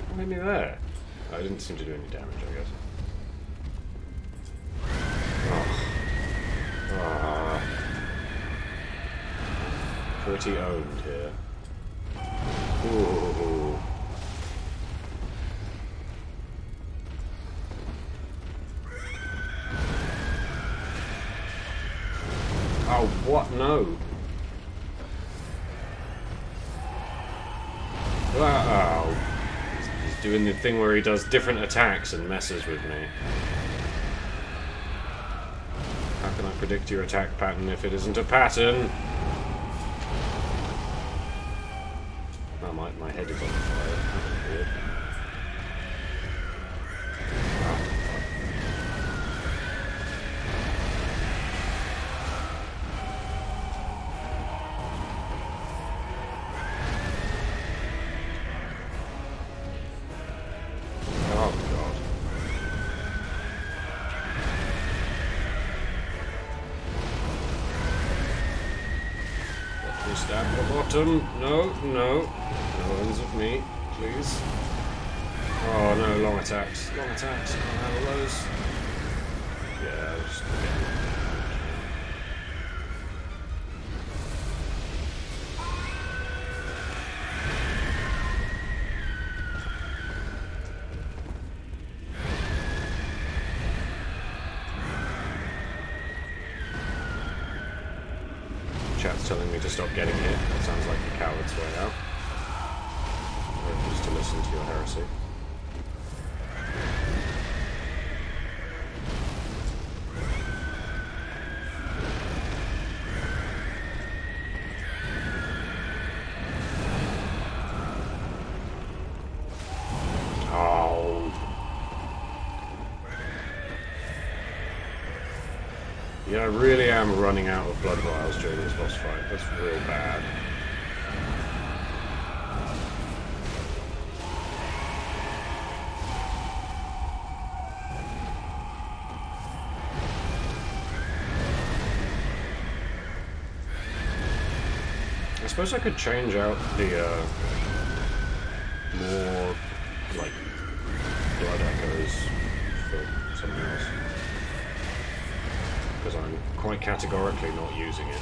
What made me there? I didn't seem to do any damage, I guess. Oh. Pretty owned here. Ooh. Oh, what? No. Wow. He's doing the thing where he does different attacks and messes with me. How can I predict your attack pattern if it isn't a pattern? Oh, my head is on fire. That's weird. Stab the bottom. No, no. No ends of me, please. Oh no, long attacks. Long attacks. Can't handle those. Yeah, I'll just Chat's telling me to stop getting hit. That sounds like a coward's way out. I refuse to listen to your heresy. Yeah, I really am running out of blood vials during this boss fight. That's real bad. suppose I could change out the more like blood echoes for something else, because I'm quite categorically not using it.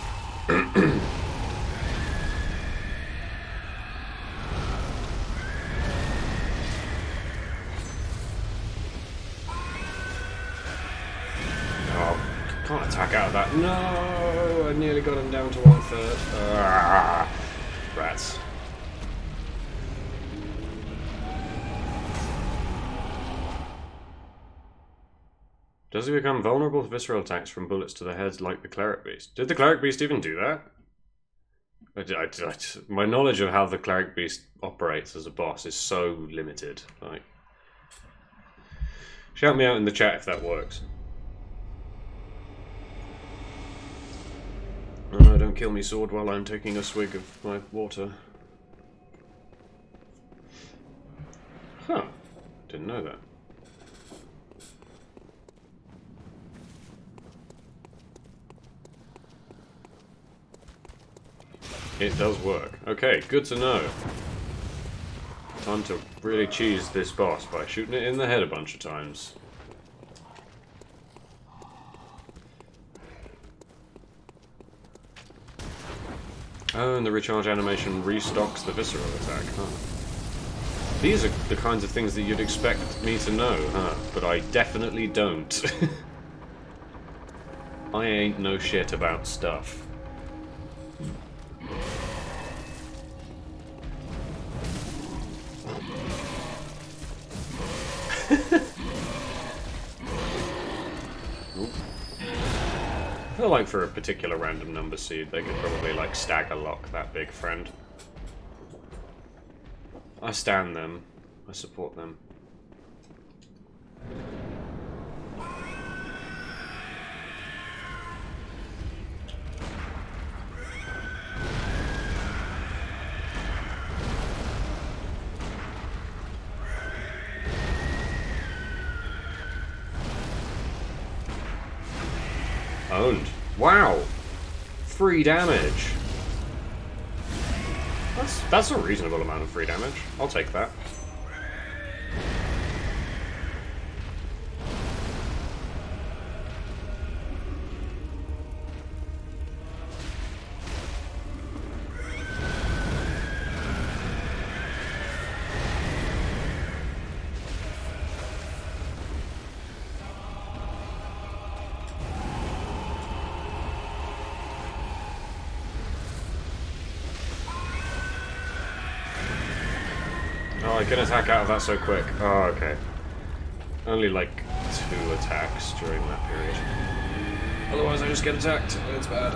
Can't attack out of that. No! I nearly got him down to 1/3. Ah, rats. Does he become vulnerable to visceral attacks from bullets to the head like the Cleric Beast? Did the Cleric Beast even do that? My knowledge of how the Cleric Beast operates as a boss is so limited. Like, shout me out in the chat if that works. Oh, don't kill me, sword, while I'm taking a swig of my water. Huh. Didn't know that. It does work. Okay, good to know. Time to really cheese this boss by shooting it in the head a bunch of times. Oh, and the recharge animation restocks the visceral attack, huh? These are the kinds of things that you'd expect me to know, huh? But I definitely don't. I ain't no shit about stuff. I feel like for a particular random number seed, they could probably like stagger lock that big friend. I stand them. I support them. Owned. Wow! 3 damage! That's a reasonable amount of free damage. I'll take that. Oh, I can attack out of that so quick. Oh, okay. Only like 2 attacks during that period. Otherwise I just get attacked. It's bad.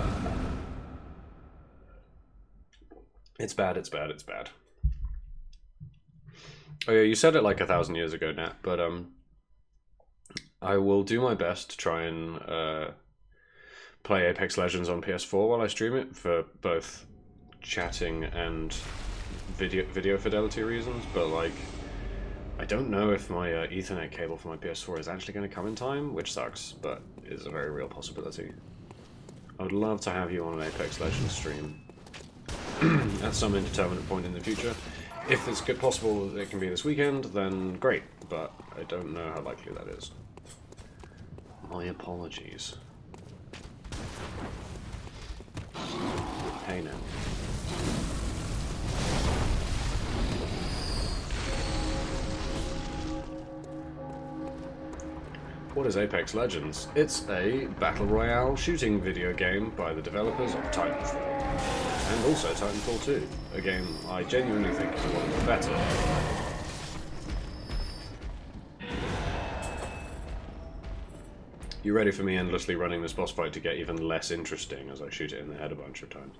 It's bad, it's bad, it's bad. Oh yeah, you said it like 1,000 years ago, Nat, but I will do my best to try and play Apex Legends on PS4 while I stream it for both chatting and video fidelity reasons, but like I don't know if my Ethernet cable for my PS4 is actually going to come in time, which sucks, but is a very real possibility. I would love to have you on an Apex Legends stream at some indeterminate point in the future. If it's possible that it can be this weekend, then great, but I don't know how likely that is. My apologies. Hey now. What is Apex Legends? It's a battle royale shooting video game by the developers of Titanfall, and also Titanfall 2, a game I genuinely think is one of the better. You ready for me endlessly running this boss fight to get even less interesting as I shoot it in the head a bunch of times?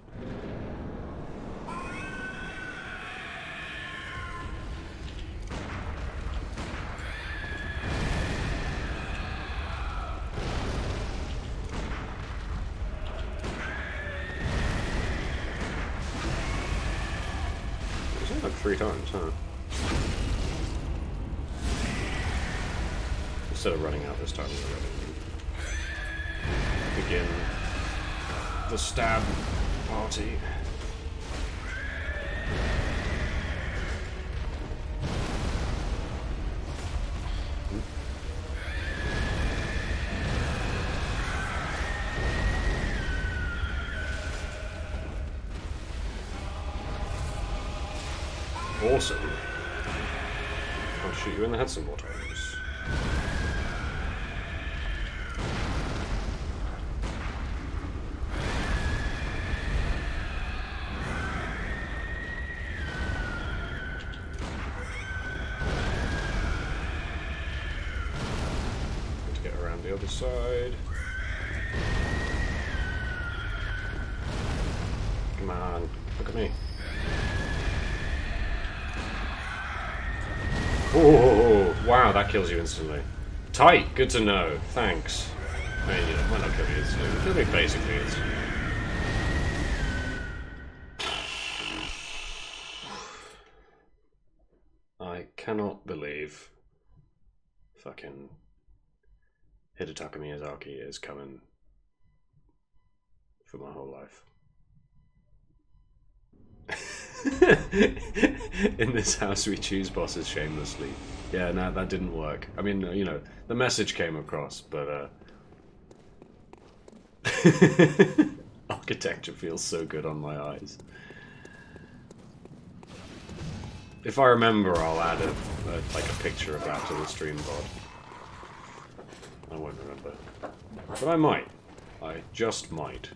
Like 3 times, huh? Instead of running out this time, we're running. Begin the stab party. Awesome. I'll shoot you in the head some more times. Need to get around the other side. Come on, look at me. Oh, wow, that kills you instantly. Tight, good to know. Thanks. I mean, it might not kill you instantly. It'll kill me basically instantly. I cannot believe fucking Hidetaka Miyazaki is coming for my whole life. In this house we choose bosses shamelessly. Yeah, no, that didn't work. I mean, you know, the message came across, but architecture feels so good on my eyes. If I remember, I'll add like a picture of that to the stream pod. I won't remember, but I might. I just might.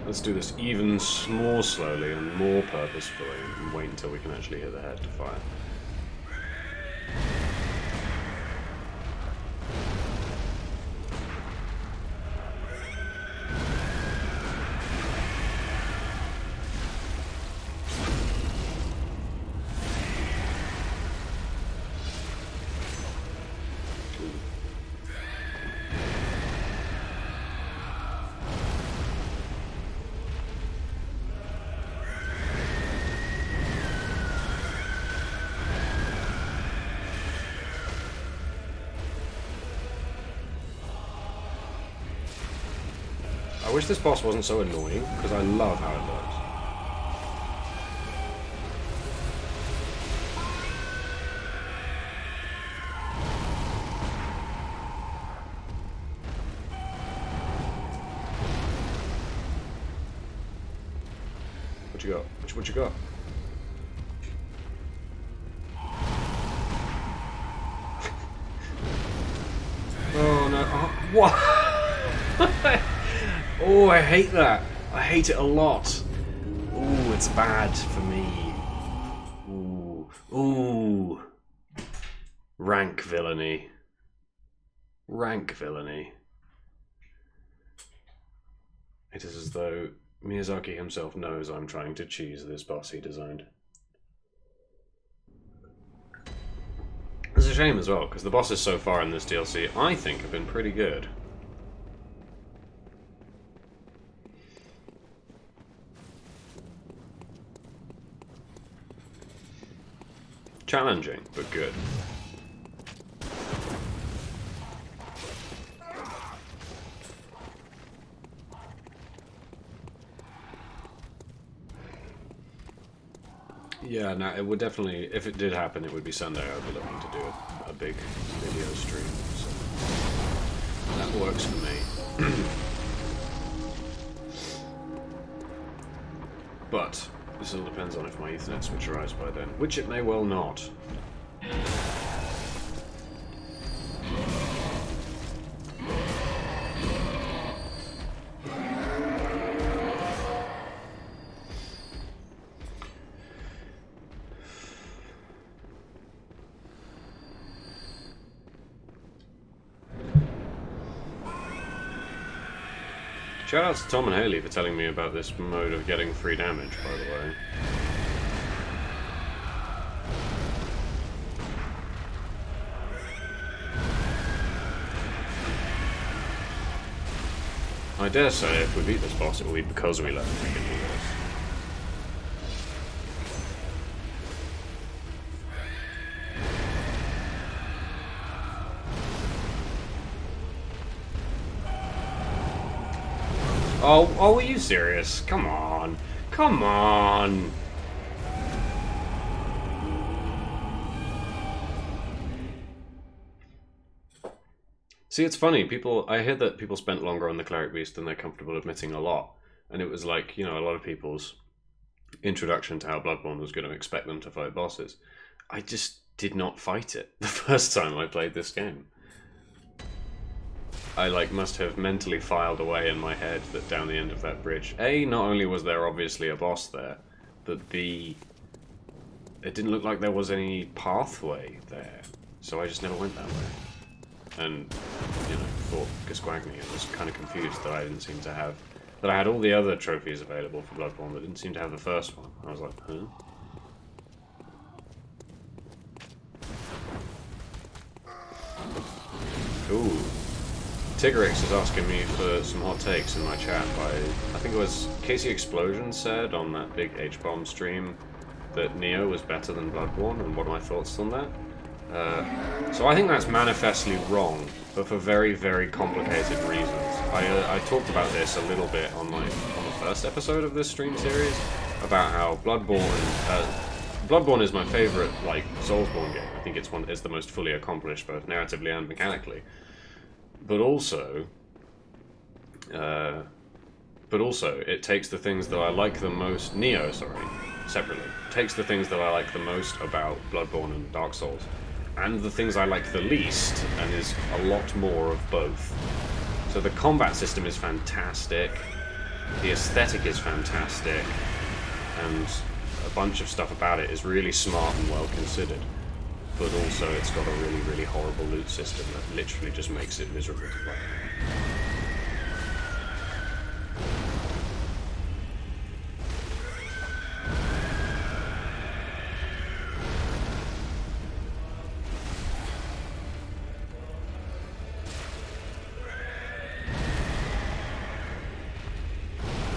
Let's do this even more slowly and more purposefully, and wait until we can actually hit the head to fire. I wish this boss wasn't so annoying, because I love how it looks. What you got? What you got? Oh no! Oh, what? Oh, I hate that. I hate it a lot. Ooh, it's bad for me. Ooh. Ooh. Rank villainy. Rank villainy. It is as though Miyazaki himself knows I'm trying to cheese this boss he designed. It's a shame as well, because the bosses so far in this DLC, I think, have been pretty good. Challenging, but good. Yeah, no, it would definitely, if it did happen, it would be Sunday. I'd be looking to do a big video stream. So that works for me. But this all depends on if my Ethernet switch arrives by then, which it may well not. Shout out to Tom and Haley for telling me about this mode of getting free damage, by the way. I dare say if we beat this boss, it will be because we let them freaking do this. Oh, are you serious? Come on. Come on. See, it's funny. I hear that people spent longer on the Cleric Beast than they're comfortable admitting a lot. And it was like, you know, a lot of people's introduction to how Bloodborne was going to expect them to fight bosses. I just did not fight it the first time I played this game. I must have mentally filed away in my head that down the end of that bridge, A, not only was there obviously a boss there, but B, it didn't look like there was any pathway there. So I just never went that way. And, you know, thought Gasquagni and was kind of confused that I didn't seem to have... that I had all the other trophies available for Bloodborne, but didn't seem to have the first one. I was like, huh? Ooh. Tigrix is asking me for some hot takes in my chat by, I think it was Casey Explosion said on that big H-Bomb stream that Neo was better than Bloodborne, and what are my thoughts on that? So I think that's manifestly wrong, but for very, very complicated reasons. I talked about this a little bit on the first episode of this stream series, about how Bloodborne is my favorite, Soulsborne game. I think it's the most fully accomplished, both narratively and mechanically. But also, it takes the things that I like the most... Neo, sorry, separately. Takes the things that I like the most about Bloodborne and Dark Souls, and the things I like the least, and is a lot more of both. So the combat system is fantastic, the aesthetic is fantastic, and a bunch of stuff about it is really smart and well considered. But also it's got a really, really horrible loot system that literally just makes it miserable to play.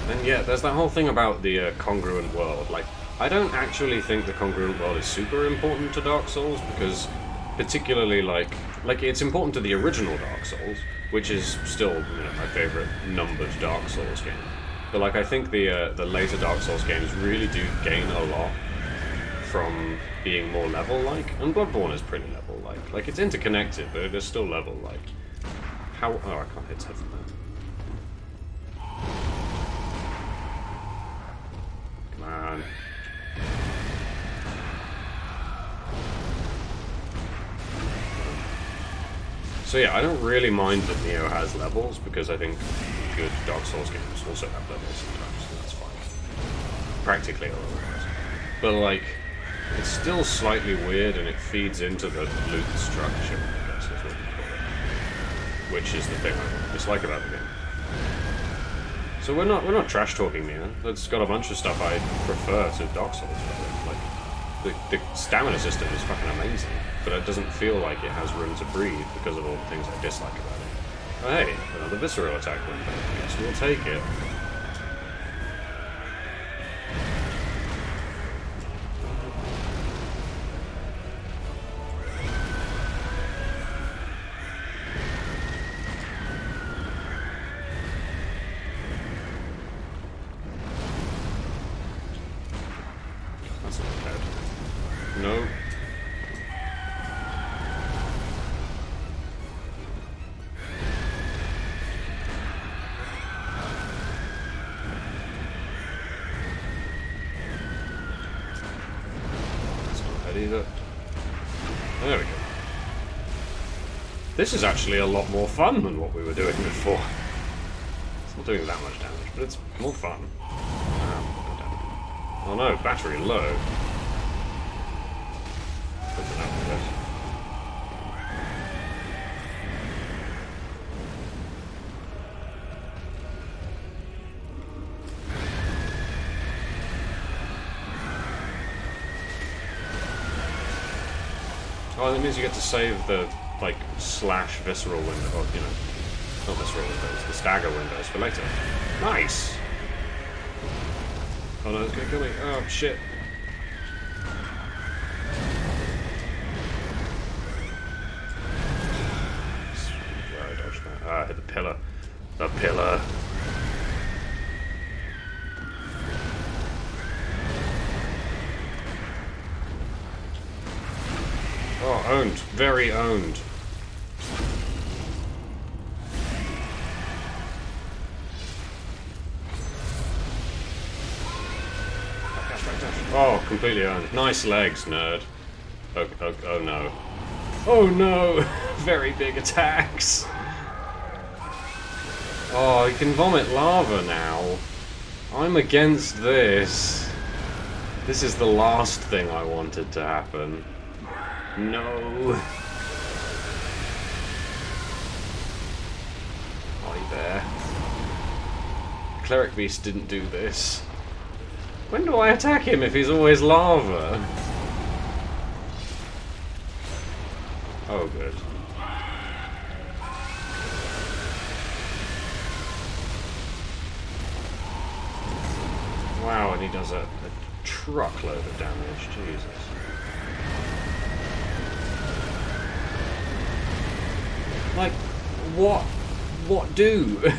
And yeah, there's that whole thing about the congruent world. I don't actually think the congruent world is super important to Dark Souls, because particularly it's important to the original Dark Souls, which is still, you know, my favorite numbered Dark Souls game. But I think the later Dark Souls games really do gain a lot from being more level-like, and Bloodborne is pretty level-like. It's interconnected, but it is still level-like. How? Oh, I can't hit stuff from that. Come on. So yeah, I don't really mind that Neo has levels, because I think good Dark Souls games also have levels sometimes, and that's fine. Practically all of it. But it's still slightly weird, and it feeds into the loot structure, I guess is what you call it. Which is the thing I dislike about the game. So we're not trash talking Neo. It's got a bunch of stuff I prefer to Dark Souls. The stamina system is fucking amazing, but it doesn't feel like it has room to breathe because of all the things I dislike about it. Oh, hey, another visceral attack window. Yes, we'll take it. That's not bad. No. Either. There we go. This is actually a lot more fun than what we were doing before. It's not doing that much damage, but it's more fun. Oh no, battery low. Oh, that means you get to save the, like, slash visceral window, or, you know, not visceral windows, the stagger windows for later. Nice! Oh no, it's gonna kill me. Oh, shit. Where I dodged that. Ah, I hit the pillar. The pillar. Oh, owned. Very owned. Oh, completely owned. Nice legs, nerd. Oh no. Oh no! Very big attacks. Oh, he can vomit lava now. I'm against this. This is the last thing I wanted to happen. No. Hi there. Cleric Beast didn't do this. When do I attack him if he's always lava? Oh, good. Wow, and he does a truckload of damage. Jesus. Like, what? What do?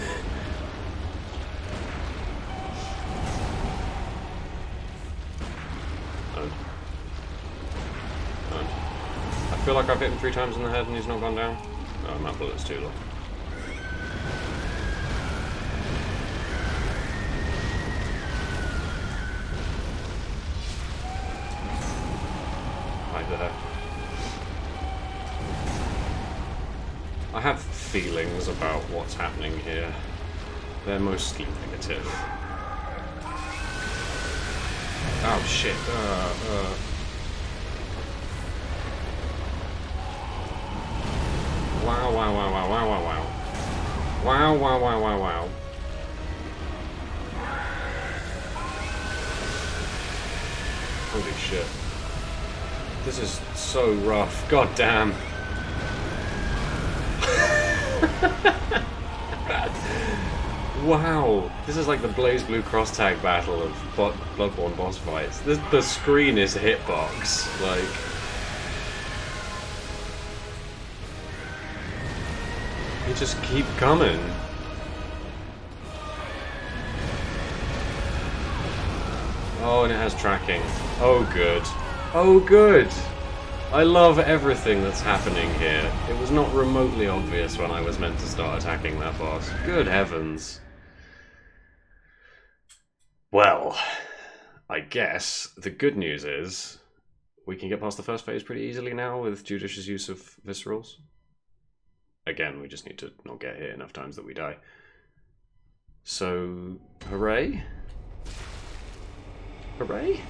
I feel like I've hit him 3 times in the head and he's not gone down. Oh, my bullet's too low. Right there. I have feelings about what's happening here. They're mostly negative. Oh shit. Wow, wow, wow, wow, wow, wow, wow. Wow, wow, wow, wow, wow. Holy shit. This is so rough. God damn. Wow. This is like the Blaze Blue cross tag battle of Bloodborne boss fights. The screen is hitbox. Like... You just keep coming. Oh, and it has tracking. Oh, good. Oh, good! I love everything that's happening here. It was not remotely obvious when I was meant to start attacking that boss. Good heavens. Well, I guess the good news is we can get past the first phase pretty easily now with judicious use of viscerals. Again, we just need to not get hit enough times that we die. So, hooray? Hooray?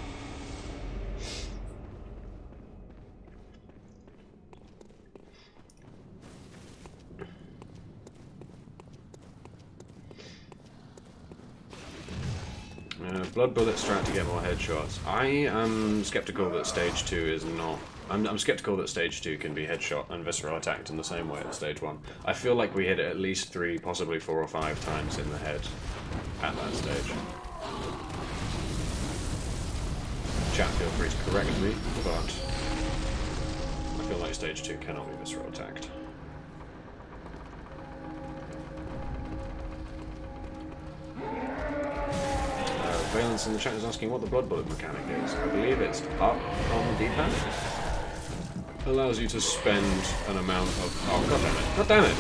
Blood bullet strat to get more headshots. I am skeptical that stage 2 is not... I'm skeptical that stage 2 can be headshot and visceral attacked in the same way as stage 1. I feel like we hit it at least 3, possibly 4 or 5 times in the head at that stage. Chat, feel free to correct me, but I feel like stage 2 cannot be visceral attacked. Valence in the chat is asking what the blood bullet mechanic is. I believe it's up on the D-pad. Allows you to spend an amount of... Oh, god damn it. God damn it!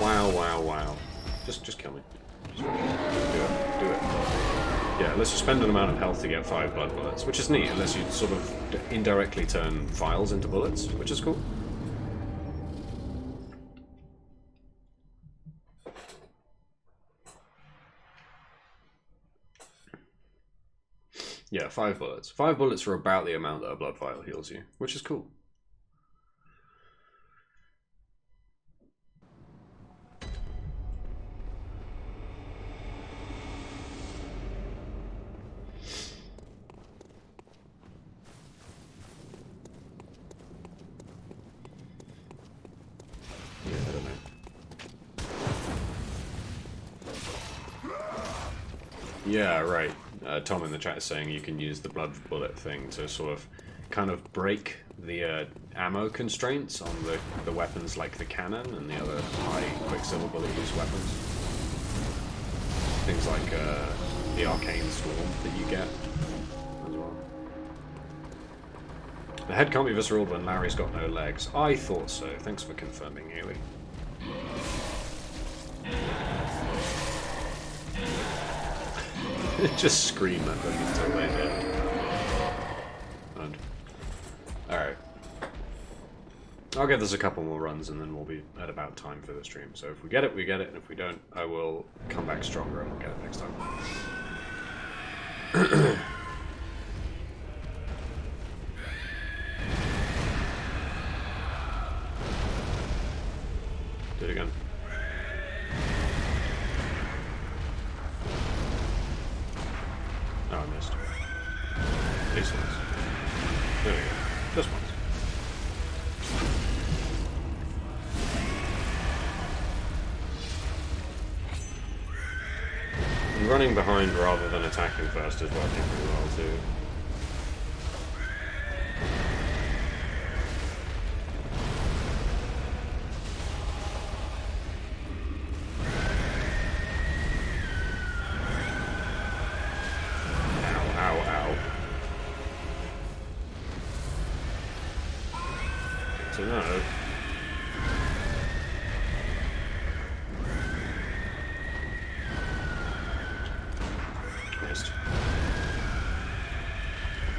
Wow, wow, wow. Just kill me. Just do it. Do it. Yeah, let's just spend an amount of health to get 5 blood bullets, which is neat, unless you sort of indirectly turn vials into bullets, which is cool. Yeah, 5 bullets. 5 bullets are about the amount that a blood vial heals you, which is cool. Yeah, right. Tom in the chat is saying you can use the blood bullet thing to sort of kind of break the ammo constraints on the weapons like the cannon and the other high quicksilver bullet use weapons. Things like the arcane storm that you get as well. The head can't be visceral when Larry's got no legs. I thought so. Thanks for confirming, Haley. Just scream at them until they hit. And alright. I'll give this a couple more runs and then we'll be at about time for the stream. So if we get it, we get it, and if we don't, I will come back stronger and we'll get it next time. Do it again. Oh, I missed. At least once. There we go. Just once. And running behind rather than attacking first is working pretty well too. No. Missed.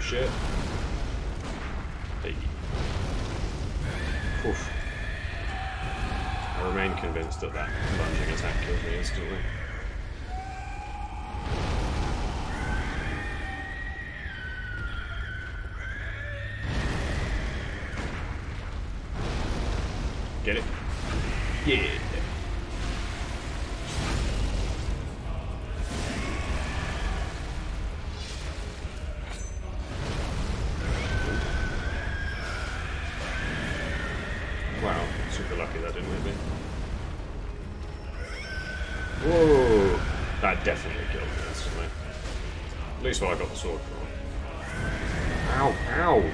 Shit. Hey. Oof. I remain convinced that that lunging attack killed me instantly. Get it? Yeah. Wow, super lucky that didn't hit me. Whoa! That definitely killed me instantly. At least what I got the sword for. Ow, ow!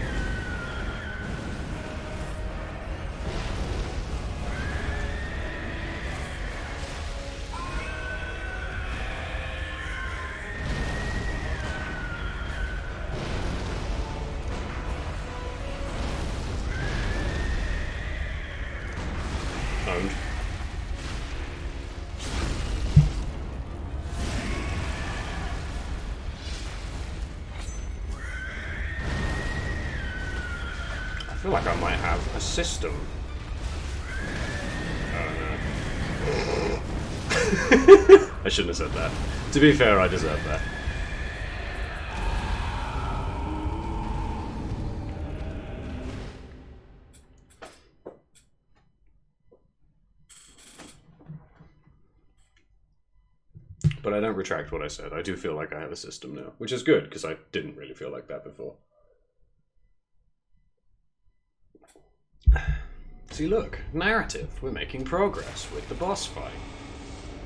Owned. I feel like I might have a system. Oh no. I shouldn't have said that. To be fair, I deserve that. But I don't retract what I said. I do feel like I have a system now, which is good, because I didn't really feel like that before. See, look, narrative. We're making progress with the boss fight.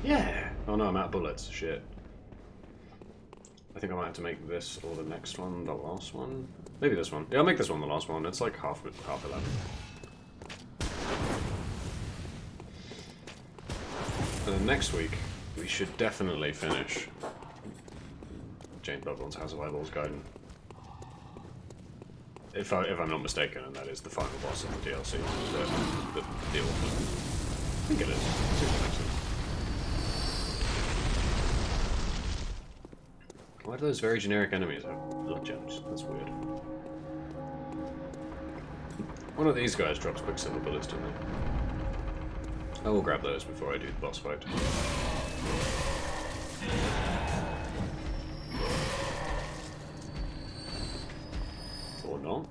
Yeah. Oh no, I'm out of bullets. Shit. I think I might have to make this or the next one the last one. Maybe this one. Yeah, I'll make this one the last one. It's like half 11. And then next week, we should definitely finish Bloodborne's House of Eyeballs Gaiden. If I'm not mistaken, and that is the final boss of the DLC, the orphan. I think it is. Why do those very generic enemies have blood gems? That's weird. One of these guys drops quicksilver bullets, don't they? I will grab those before I do the boss fight. Or not.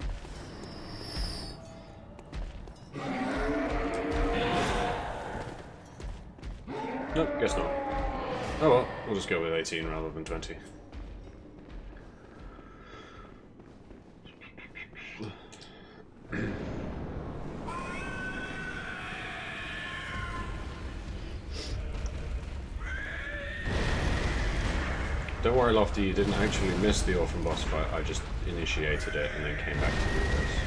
Nope, guess not. Oh well, we'll just go with 18 rather than 20. Don't worry, Lofty, you didn't actually miss the orphan boss fight. I just initiated it and then came back to do this.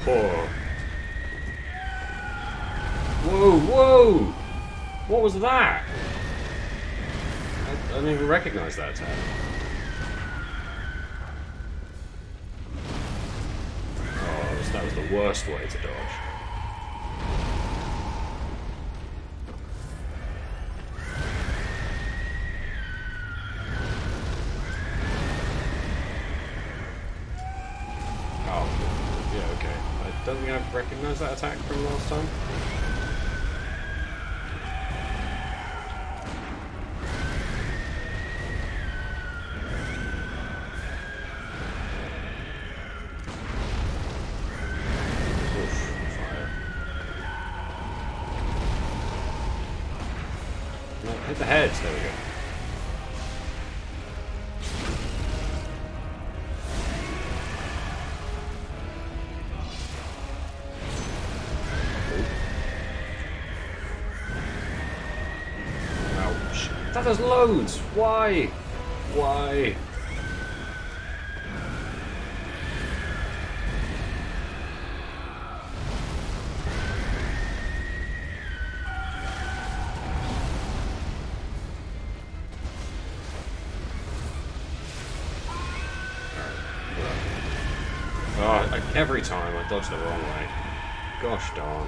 Oh. Whoa, whoa! What was that? I didn't even recognize that attack. Oh, that was the worst way to dodge. Don't think I've recognised that attack from last time. Oof, fire. No, hit the heads, there we go. That does loads! Why? Why? Oh, every time I dodge the wrong way. Gosh darn.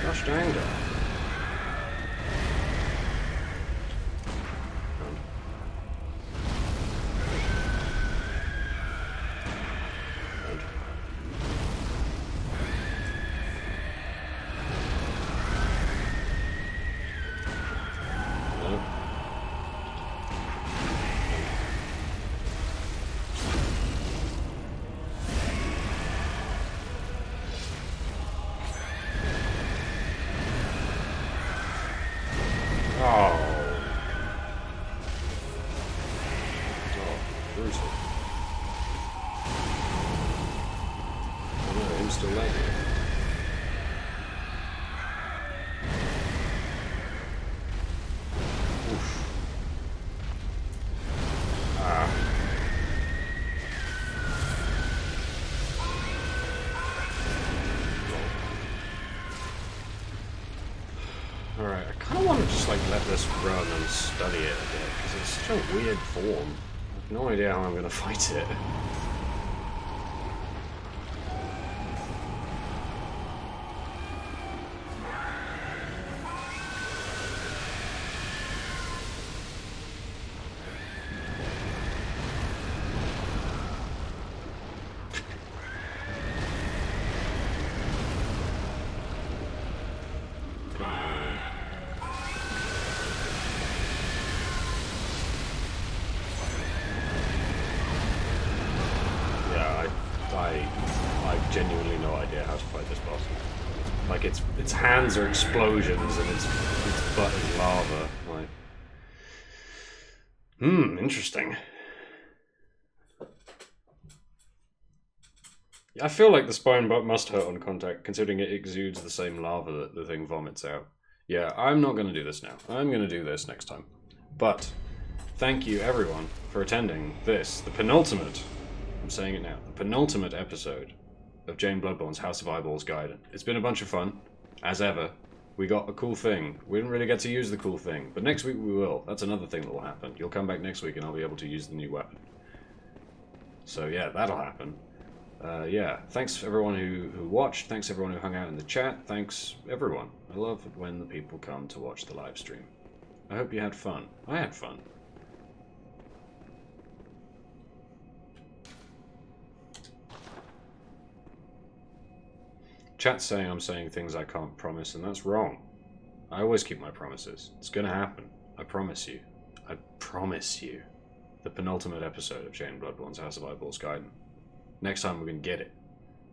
Gosh dang it. Still lagging. Oof. Ah. Alright, I kind of want to just like let this run and study it a bit, because it's such a weird form. I have no idea how I'm going to fight it. I've genuinely no idea how to fight this boss. Like its hands are explosions and its butt is lava. Like, interesting. I feel like the spine must hurt on contact, considering it exudes the same lava that the thing vomits out. Yeah, I'm not going to do this now. I'm going to do this next time. But thank you everyone for attending this, the penultimate. I'm saying it now. The penultimate episode of Jane Bloodborne's House of Eyeballs Gaiden. It's been a bunch of fun, as ever. We got a cool thing. We didn't really get to use the cool thing, but next week we will. That's another thing that will happen. You'll come back next week and I'll be able to use the new weapon. So yeah, that'll happen. Yeah, thanks everyone who watched. Thanks everyone who hung out in the chat. Thanks everyone. I love it when the people come to watch the live stream. I hope you had fun. I had fun. Chat's saying I'm saying things I can't promise, and that's wrong. I always keep my promises. It's gonna happen. I promise you. I promise you. The penultimate episode of Jane Bloodborne's House of Eyeballs Gaiden. Next time we're gonna get it.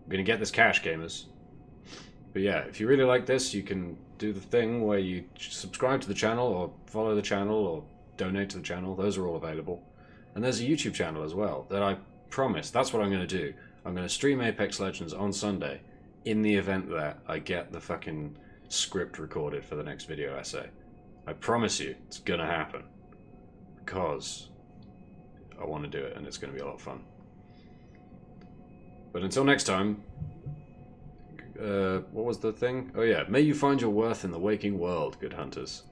We're gonna get this cash, gamers. But yeah, if you really like this, you can do the thing where you subscribe to the channel, or follow the channel, or donate to the channel. Those are all available. And there's a YouTube channel as well that I promise, that's what I'm gonna do. I'm gonna stream Apex Legends on Sunday in the event that I get the fucking script recorded for the next video essay. I promise you, it's gonna happen. Because I want to do it, and it's going to be a lot of fun. But until next time, what was the thing? Oh yeah, may you find your worth in the waking world, good hunters.